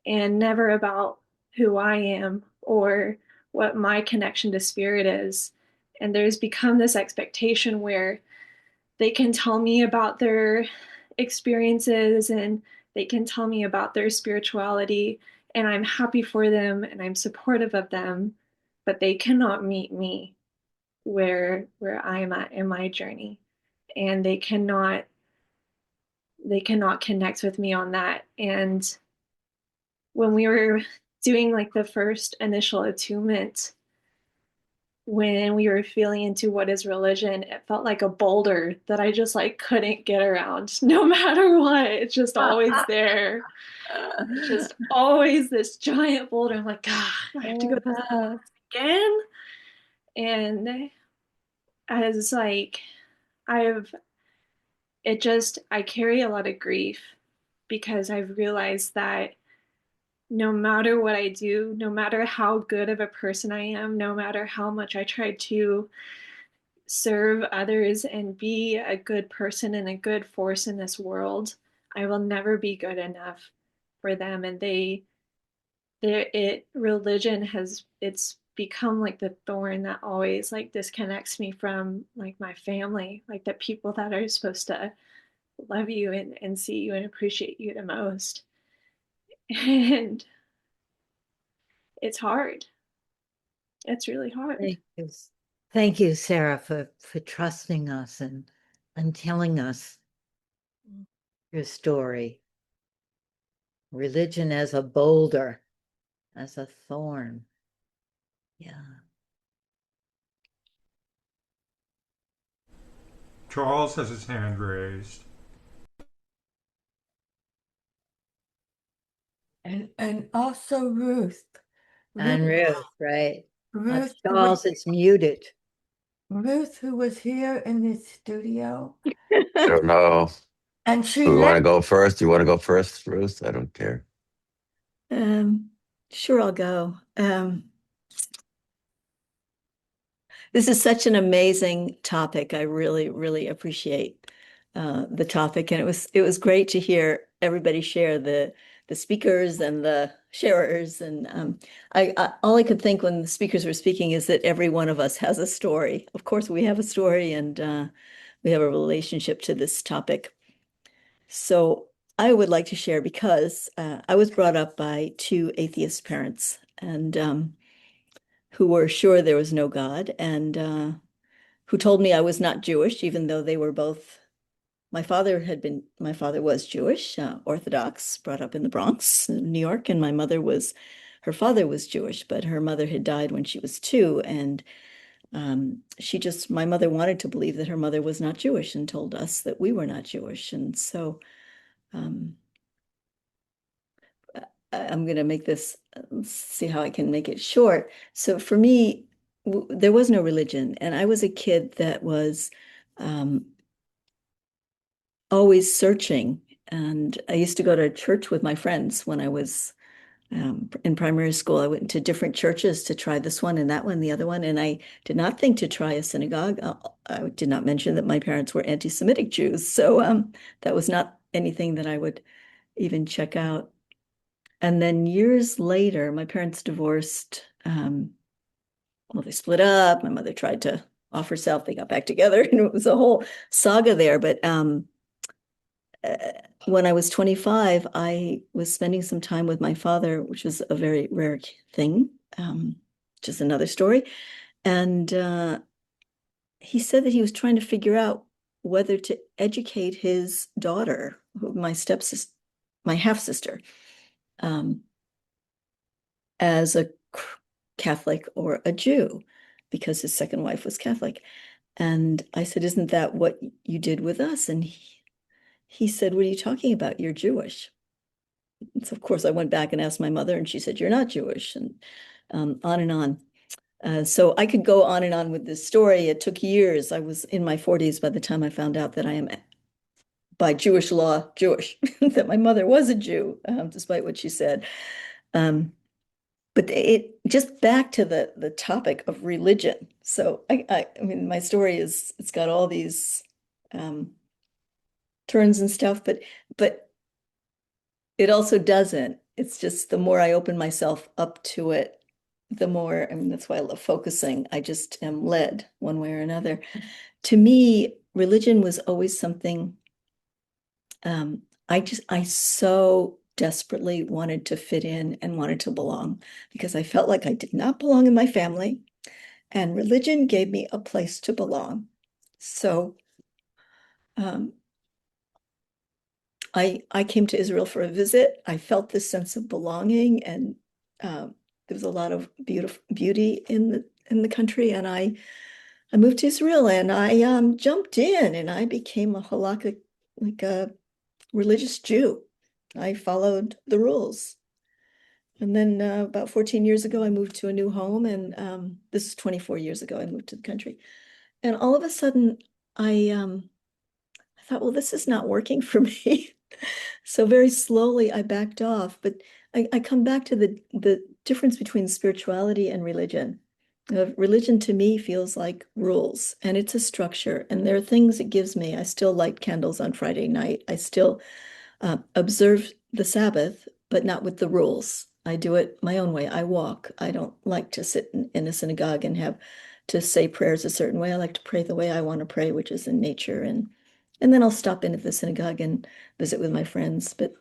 and never about who I am or what my connection to spirit is. And there's become this expectation where they can tell me about their experiences and they can tell me about their spirituality, and I'm happy for them and I'm supportive of them, but they cannot meet me where I'm at in my journey. And they cannot connect with me on that. And when we were doing like the first initial attunement, when we were feeling into what is religion, it felt like a boulder that I just like couldn't get around no matter what. It's just always there. It's just always this giant boulder. I'm like, God, I have to go through this again. And as like I've I carry a lot of grief, because I've realized that no matter what I do, no matter how good of a person I am, no matter how much I try to serve others and be a good person and a good force in this world, I will never be good enough for them. And religion it's become like the thorn that always like disconnects me from like my family, like the people that are supposed to love you and see you and appreciate you the most. And it's hard. It's really hard. Thank you. Thank you, Sarah, for trusting us and telling us your story. Religion as a boulder, as a thorn. Yeah. Charles has his hand raised. And also Ruth. And Ruth, right? Ruth, Charles, it's muted. Ruth, who was here in the studio. I don't know. And she Do we want to left. go first? Do you want to go first, Ruth? I don't care. Sure, I'll go. This is such an amazing topic. I really, really appreciate the topic, and it was great to hear everybody share the speakers and the sharers. And all I could think when the speakers were speaking is that every one of us has a story. Of course, we have a story, and we have a relationship to this topic. So I would like to share, because I was brought up by two atheist parents, and who were sure there was no God, and who told me I was not Jewish, even though they were both. My father was Jewish, Orthodox, brought up in the Bronx, New York, and her father was Jewish, but her mother had died when she was 2, and my mother wanted to believe that her mother was not Jewish and told us that we were not Jewish. And so I'm going to make this, let's see how I can make it short. So for me, there was no religion, and I was a kid that was always searching. And I used to go to church with my friends when I was in primary school. I went to different churches to try this one and that one, the other one, and I did not think to try a synagogue. I did not mention that my parents were anti-Semitic Jews, so that was not anything that I would even check out. And then years later, my parents divorced. Well, they split up. My mother tried to off herself. They got back together, and it was a whole saga there. But when I was 25, I was spending some time with my father, which was a very rare thing, which is another story. And he said that he was trying to figure out whether to educate his daughter, my stepsister, my half-sister, as a Catholic or a Jew, because his second wife was Catholic. And I said, "Isn't that what you did with us?" And he said, "What are you talking about? You're Jewish." And so of course I went back and asked my mother, and she said, "You're not Jewish," and on and on. So I could go on and on with this story. It took years. I was in my 40s by the time I found out that I am, by Jewish law, Jewish, that my mother was a Jew, despite what she said. But it just back to the topic of religion. So I mean, my story it's got all these turns and stuff, but it also doesn't. It's just the more I open myself up to it, the more, I mean, that's why I love focusing. I just am led one way or another. To me, religion was always something I so desperately wanted to fit in and wanted to belong, because I felt like I did not belong in my family, and religion gave me a place to belong. So I came to Israel for a visit. I felt this sense of belonging, and there was a lot of beauty in the country, and I moved to Israel, and I jumped in, and I became a halakhic, like a religious Jew. I followed the rules. And then about 14 years ago, I moved to a new home, and this is 24 years ago, I moved to the country. And all of a sudden, I thought, well, this is not working for me. So very slowly, I backed off. But I come back to the difference between spirituality and religion. Religion to me feels like rules, and it's a structure, and there are things it gives me. I still light candles on Friday night. I still observe the Sabbath, but not with the rules. I do it my own way. I walk. I don't like to sit in a synagogue and have to say prayers a certain way. I like to pray the way I want to pray, which is in nature. And then I'll stop in at the synagogue and visit with my friends. But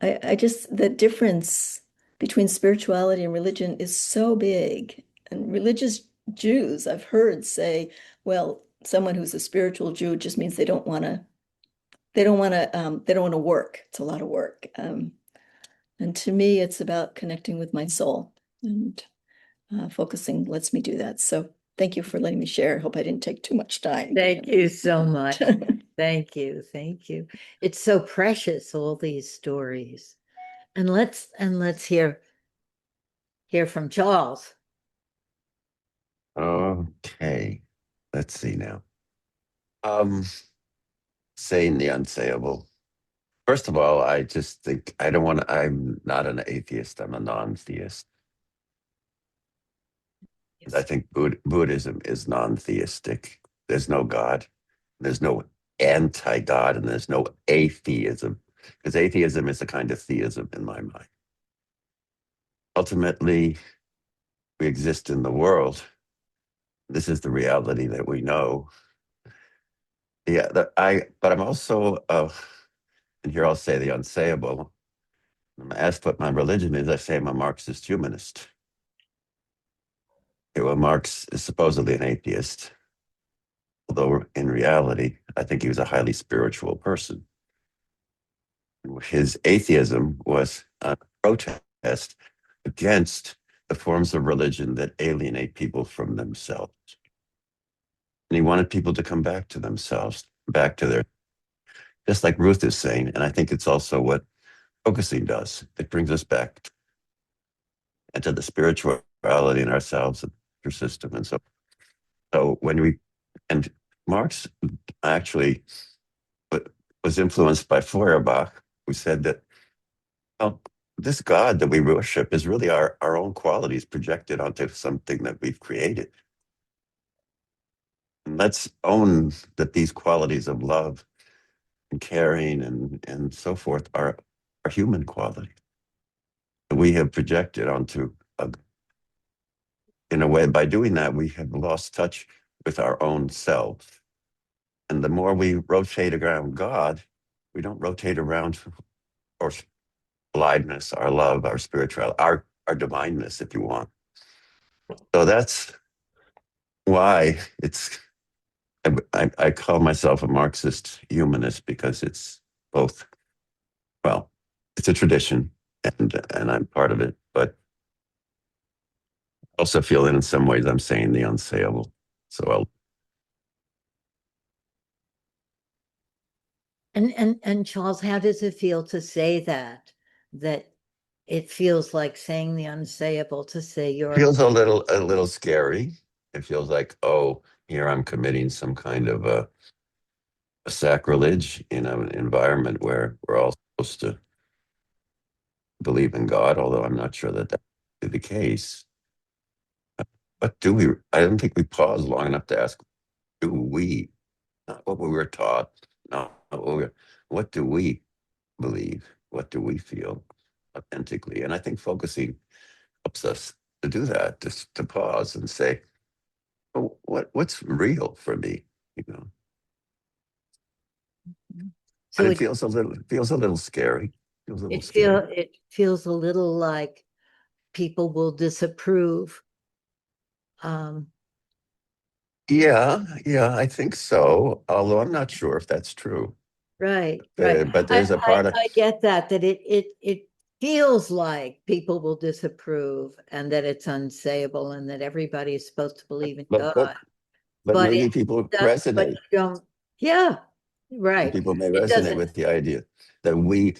I just, the difference between spirituality and religion is so big. And religious Jews, I've heard say, well, someone who's a spiritual Jew just means they don't want to work. It's a lot of work. And to me, it's about connecting with my soul, and focusing lets me do that. So thank you for letting me share. I hope I didn't take too much time. Thank you so much. Thank you. Thank you. It's so precious, all these stories. And let's hear from Charles. Okay. Let's see now. Saying the unsayable. First of all, I just think I'm not an atheist, I'm a non-theist. Yes. I think Buddhism is non-theistic. There's no God. There's no anti-God, and there's no atheism, because atheism is a kind of theism in my mind. Ultimately, we exist in the world. This is the reality that we know. Yeah, but I'm also, and here I'll say the unsayable. When I'm asked what my religion is, I say I'm a Marxist humanist. Okay, well, Marx is supposedly an atheist, although in reality, I think he was a highly spiritual person. His atheism was a protest against the forms of religion that alienate people from themselves. And he wanted people to come back to themselves, back to their, just like Ruth is saying. And I think it's also what focusing does. It brings us back into the spirituality in ourselves and your system. And so when we, and Marx actually was influenced by Feuerbach, who said that, well, this God that we worship is really our own qualities projected onto something that we've created. And let's own that these qualities of love and caring and so forth are human qualities that we have projected onto in a way. By doing that, we have lost touch with our own self. And the more we rotate around God, we don't rotate around our aliveness, our love, our spirituality, our divineness, if you want. So that's why I call myself a Marxist humanist, because it's both, well, it's a tradition and I'm part of it, but I also feel that in some ways I'm saying the unsayable. So And Charles, how does it feel to say that it feels like saying the unsayable, to say it you're feels a little scary. It feels like, oh, here I'm committing some kind of a sacrilege in an environment where we're all supposed to believe in God, although I'm not sure that that's the case. But do we? I don't think we pause long enough to ask, do we? Not what we were taught, not what do we believe? What do we feel authentically? And I think focusing helps us to do that, just to pause and say, oh, what's real for me? You know. But so it feels a little scary. Feels a little it scary. feels a little like people will disapprove. Um, Yeah, I think so. Although I'm not sure if that's true. right. But there's a part of I get that it feels like people will disapprove and that it's unsayable and that everybody is supposed to believe in but God. But maybe it people does, but resonate. you don't, yeah, right. People may It resonate doesn't, with the idea that we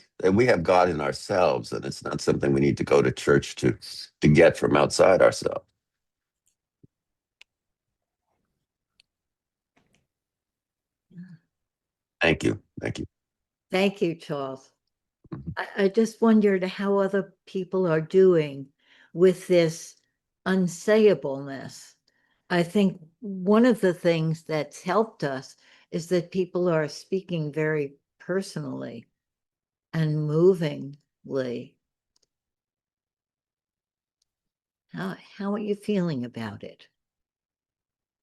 have God in ourselves, and it's not something we need to go to church to get from outside ourselves. Thank you. thank you, Charles. Mhm. I just wondered how other people are doing with this unsayableness. I think one of the things that's helped us is that people are speaking very personally and movingly. How are you feeling about it?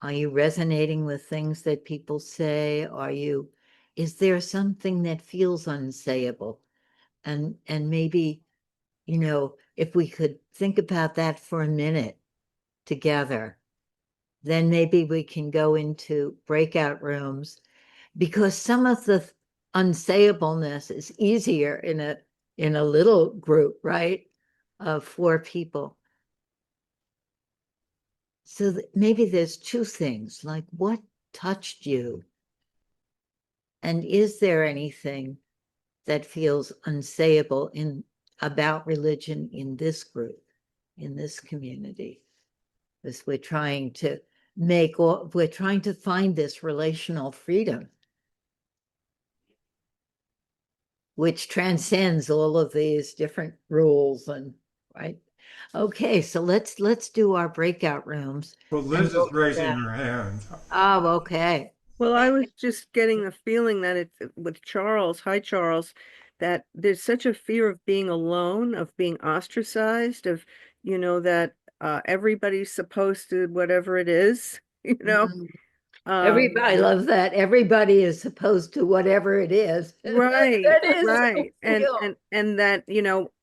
Are you resonating with things that people say? Is there something that feels unsayable? And maybe, if we could think about that for a minute together, then maybe we can go into breakout rooms, because some of the unsayableness is easier in a little group, right? Of 4 people. So maybe there's 2 things, like what touched you? And is there anything that feels unsayable about religion in this group, in this community? Because we're trying to find this relational freedom, which transcends all of these different rules and right. Okay, so let's do our breakout rooms. Well, And Liz is raising her hand. oh, okay. Well, I was just getting the feeling that it's with Charles, hi Charles, that there's such a fear of being alone, of being ostracized, of, that everybody's supposed to whatever it is, Mhm. Um, Everybody loves that. Everybody is supposed to whatever it is. right, That is so right. And real. that,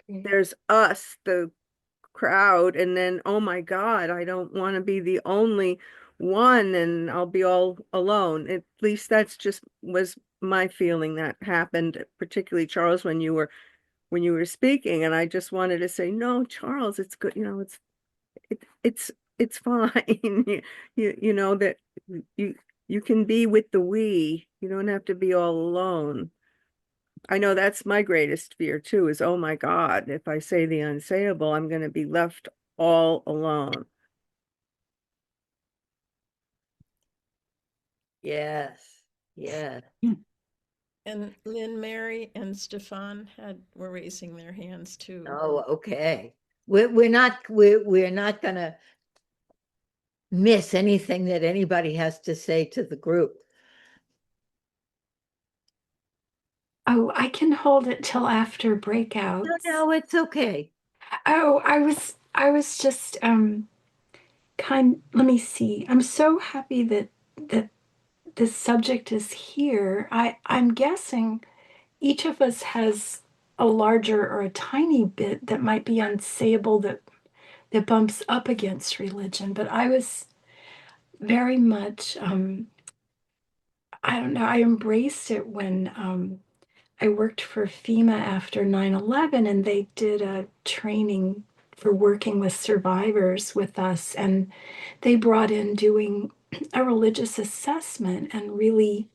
there's us, the crowd, and then, oh my God, I don't want to be the only one and I'll be all alone. At least that's just was my feeling that happened, particularly Charles, when you were speaking. And I just wanted to say, no, Charles, it's good, it's fine. You know that you you can be with the we. You don't have to be all alone. I know that's my greatest fear too, is, oh my God, if I say the unsayable, I'm going to be left all alone. Yes. Yes. And Lynn, Mary, and Stefan were raising their hands too. Oh, okay. We're not gonna miss anything that anybody has to say to the group. Oh, I can hold it till after breakouts. No, it's okay. Oh, I was just let me see. I'm so happy that this subject is here. I'm guessing each of us has a larger or a tiny bit that might be unsayable that bumps up against religion. But I was very much I don't know, I embraced it when I worked for FEMA after 9/11, and they did a training for working with survivors with us. And they brought in doing a religious assessment and really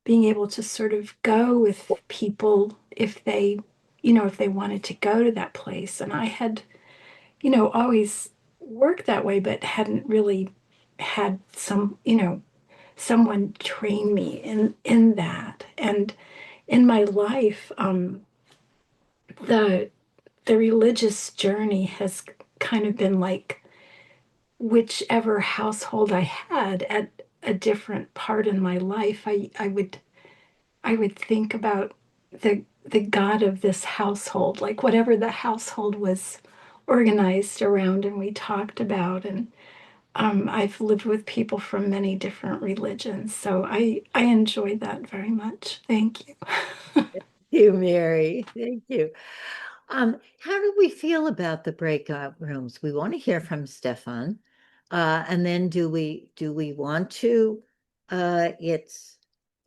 being able to sort of go with people if they, if they wanted to go to that place. And I had, always worked that way, but hadn't really had someone train me in that. And in my life, the the religious journey has kind of been like whichever household I had at a different part in my life, I would think about the God of this household, like whatever the household was organized around and we talked about. And I've lived with people from many different religions, so I enjoyed that very much. Thank you. Thank you, Mary. Thank you. How do we feel about the breakout rooms? We want to hear from Stefan. And then do we want to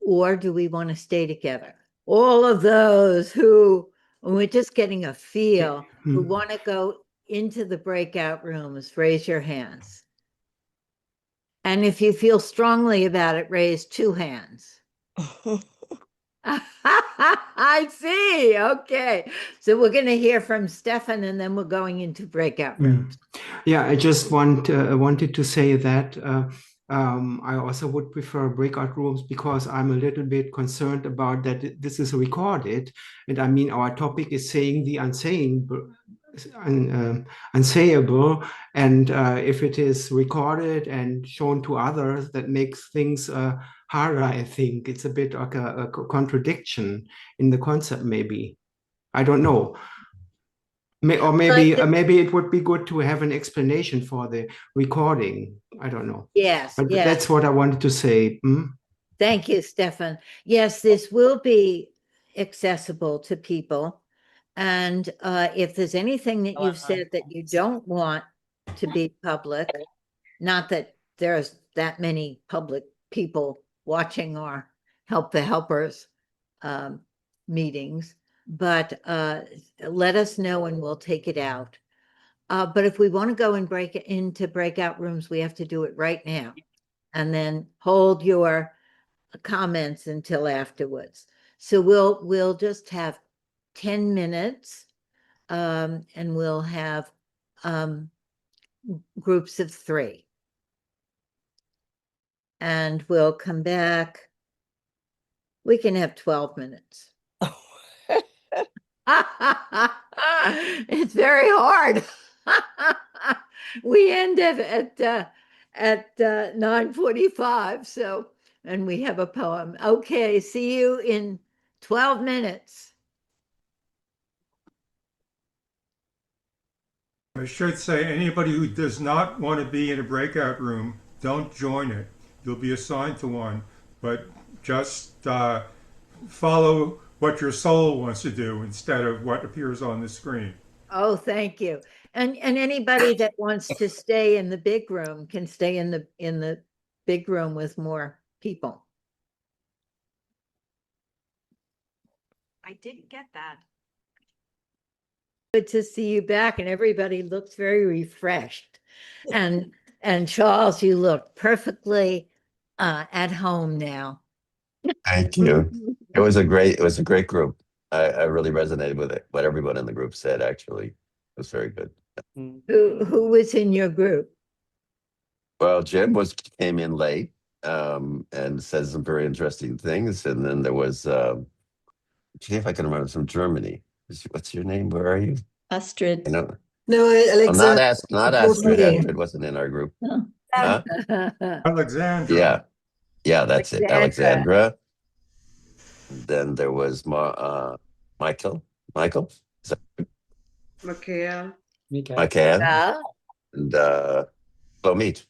or do we want to stay together? All of those who, when we're just getting a feel, who want to go into the breakout rooms, raise your hands. And if you feel strongly about it, raise two hands. I see. Okay. So we're going to hear from Stefan and then we're going into breakout rooms. Yeah, I just wanted to say that I also would prefer breakout rooms because I'm a little bit concerned about that this is recorded. And I mean, our topic is saying the unsayable. And if it is recorded and shown to others, that makes things harder, I think. It's a bit like a contradiction in the concept, maybe. I don't know. Maybe it would be good to have an explanation for the recording. I don't know. Yes, but yes. That's what I wanted to say. Thank you, Stefan. Yes, this will be accessible to people. And if there's anything that you've said that you don't want to be public, not that there's that many public people watching our Help the Helpers meetings, but let us know and we'll take it out. But if we want to go and break it into breakout rooms, we have to do it right now. And then hold your comments until afterwards. So we'll just have 10 minutes and we'll have groups of 3. And we'll come back. We can have 12 minutes. It's very hard. We end at 9:45. So, and we have a poem. Okay, see you in 12 minutes. I should say anybody who does not want to be in a breakout room, don't join it. You'll be assigned to one, but just follow what your soul wants to do instead of what appears on the screen. Oh, thank you. And anybody that wants to stay in the big room can stay in the big room with more people. I didn't get that. Good to see you back, and everybody looks very refreshed. And Charles, you look perfectly at home now. Thank you. It was a great group. I really resonated with it. What everyone in the group said, actually, it was very good. Who was in your group? Well, Jim came in late and said some very interesting things, and then there was see if I can remember from Germany. What's your name? Where are you? Astrid. I know. No, Oh, not Alexander. Not Astrid. Astrid wasn't in our group. Huh? Alexandra. Yeah, that's it. Alexandra. Alexandra. Then there was Michael. Michael? Is that Michael. Michael? Yeah, And Lomit.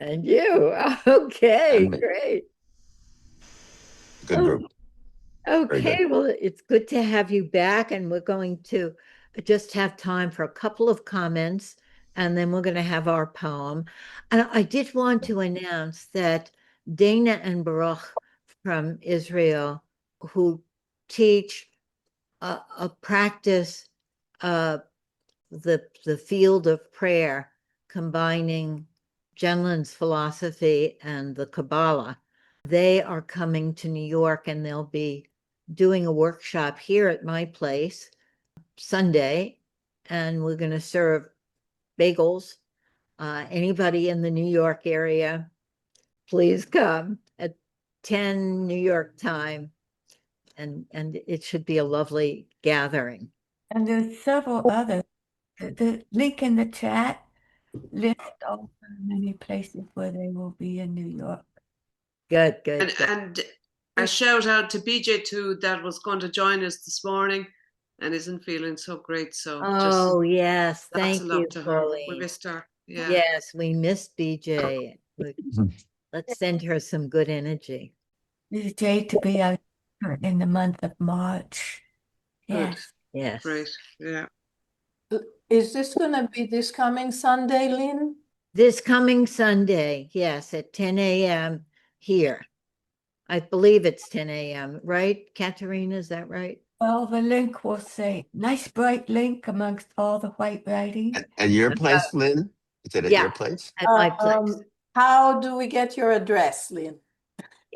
and you. Okay, And me. great. Good group. Very Okay, good. well, it's good to have you back, and we're going to just have time for a couple of comments, and then we're going to have our poem. And I did want to announce that Dana and Baruch from Israel, who teach a practice, the field of prayer, combining Gendlin's philosophy and the Kabbalah, they are coming to New York, and they'll be doing a workshop here at my place Sunday, and we're going to serve bagels. Anybody in the New York area, please come at 10 New York time, and it should be a lovely gathering. And there's several others. The link in the chat lists all the many places where they will be in New York. Good, good, And, good. and a shout out to BJ too, that was going to join us this morning and isn't feeling so great. So Oh, just yes. lots Thank of you, love to her. Pauline. We missed her. Yeah. Yes, we missed BJ. Let's send her some good energy. It's a day to be out here in the month of March. Good. Yes. Yes. Great. Yeah. Is this going to be this coming Sunday, Lynn? This coming Sunday, yes, at 10 a.m. here. I believe it's 10 a.m., right? Katerina, is that right? Well, the link will say, nice bright link amongst all the white writing. At your place, Lynn? Is it at Yeah. your place? At my place. How do we get your address, Lynn?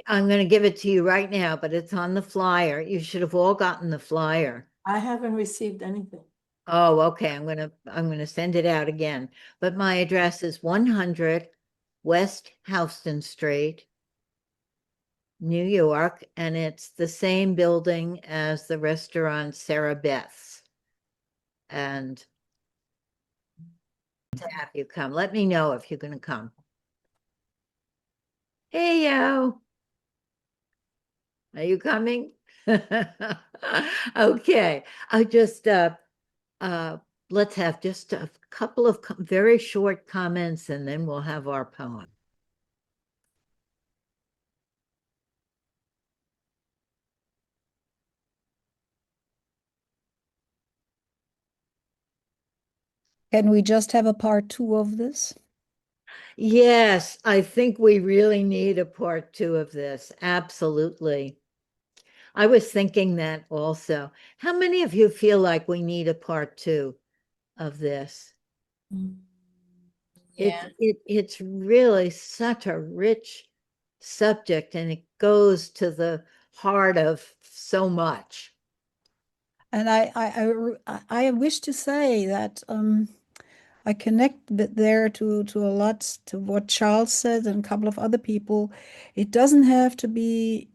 I'm going to give it to you right now, but it's on the flyer. You should have all gotten the flyer. I haven't received anything. Oh, okay. I'm gonna send it out again. But my address is 100 West Houston Street, New York, and it's the same building as the restaurant Sarah Beth's. And to have you come, let me know if you're gonna come. Hey, yo. Are you coming? Okay. I just let's have just a couple of very short comments, and then we'll have our poem. Can we just have a part 2 of this? Yes, I think we really need a part 2 of this. Absolutely. I was thinking that also. How many of you feel like we need a part 2 of this? Yeah. It's really such a rich subject, and it goes to the heart of so much. And I wish to say that I connect there to a lot to what Charles said and a couple of other people. It doesn't have to be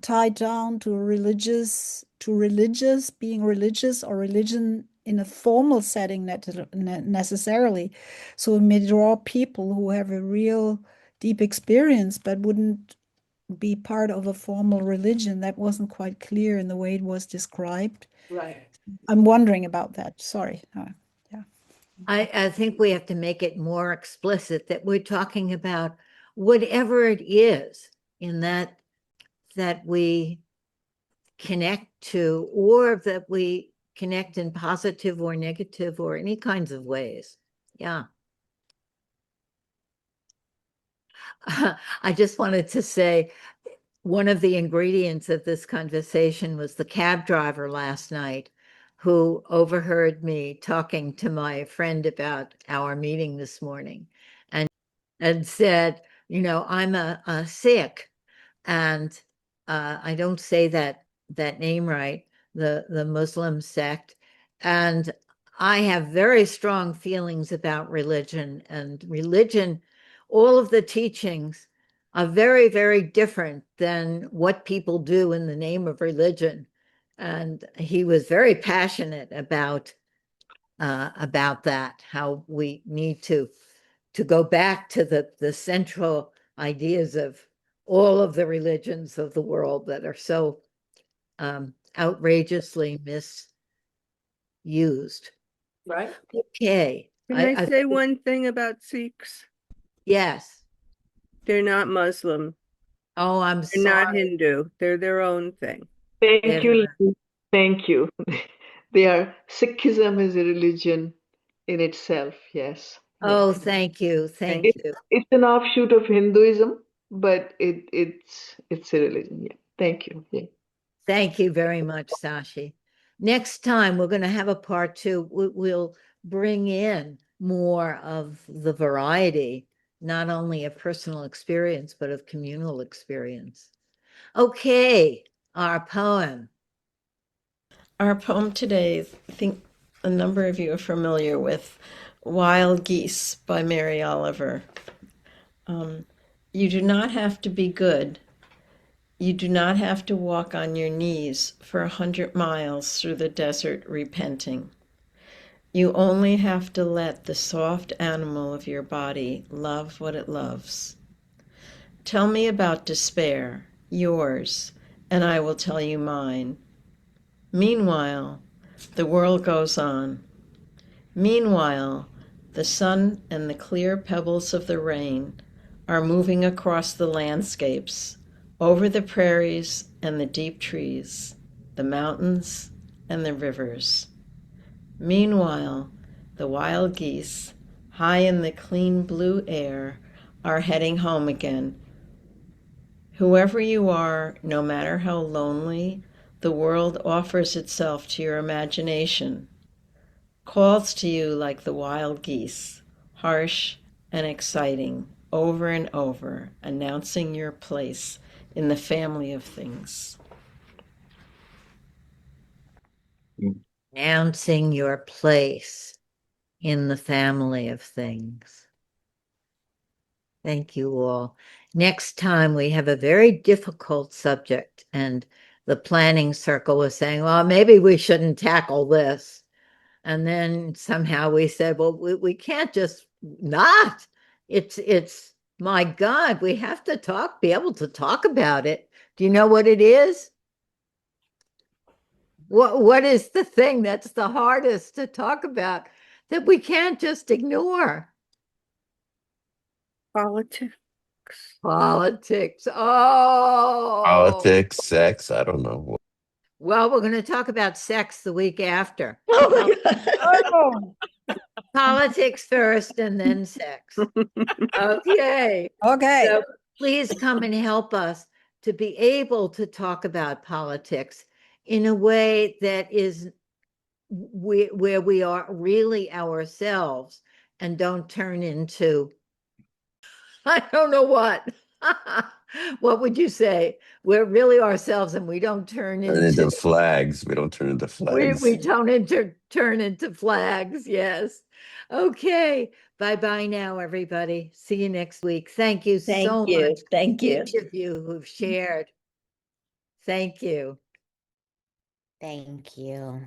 tied down to being religious or religion in a formal setting necessarily. So it may draw people who have a real deep experience but wouldn't be part of a formal religion. That wasn't quite clear in the way it was described. Right. I'm wondering about that. Sorry. Yeah. I think we have to make it more explicit that we're talking about whatever it is in that we connect to, or that we connect in positive or negative or any kinds of ways. Yeah. I just wanted to say one of the ingredients of this conversation was the cab driver last night who overheard me talking to my friend about our meeting this morning and said, you know, I'm a Sikh, and I don't say that name right, the Muslim sect. And I have very strong feelings about religion, and religion, all of the teachings are very, very different than what people do in the name of religion. And he was very passionate about that, how we need to go back to the central ideas of all of the religions of the world that are so outrageously misused. Right. Okay. Can I say one thing about Sikhs? Yes. They're not Muslim. Oh, I'm They're not sorry. Hindu. They're their own thing. Thank you, Lynn. Thank you. They are, Sikhism is a religion in itself, yes. Oh, Yes. thank you. Thank It, you. it's an offshoot of Hinduism, but it's a religion, yeah. Thank you. Yeah. Thank you very much, Sashi. Next time, we're going to have a part 2. We'll bring in more of the variety, not only of personal experience, but of communal experience. Okay, our poem. Our poem today, I think a number of you are familiar with Wild Geese by Mary Oliver. You do not have to be good. You do not have to walk on your knees for 100 miles through the desert repenting. You only have to let the soft animal of your body love what it loves. Tell me about despair, yours, and I will tell you mine. Meanwhile, the world goes on. Meanwhile, the sun and the clear pebbles of the rain are moving across the landscapes, over the prairies and the deep trees, the mountains and the rivers. Meanwhile, the wild geese, high in the clean blue air, are heading home again. Whoever you are, no matter how lonely, the world offers itself to your imagination, calls to you like the wild geese, harsh and exciting, over and over, announcing your place in the family of things. Announcing your place in the family of things. Thank you all. Next time we have a very difficult subject, and the planning circle was saying, well, maybe we shouldn't tackle this. And then somehow we said, well, we can't just not. It's my God, we have to be able to talk about it. Do you know what it is? What is the thing that's the hardest to talk about that we can't just ignore? Politics. Politics. Oh. Politics, sex, I don't know. Well, we're going to talk about sex the week after. Oh, Politics first and then sex. Okay. Okay. So please come and help us to be able to talk about politics in a way that is where we are really ourselves and don't turn into, I don't know what. What would you say? We're really ourselves and we don't turn Turn into into flags. We don't turn into flags. we don't turn into flags. Yes. Okay. Bye-bye now, everybody. See you next week. Thank you so much. Thank you. Each of you who've shared. Thank you. Thank you.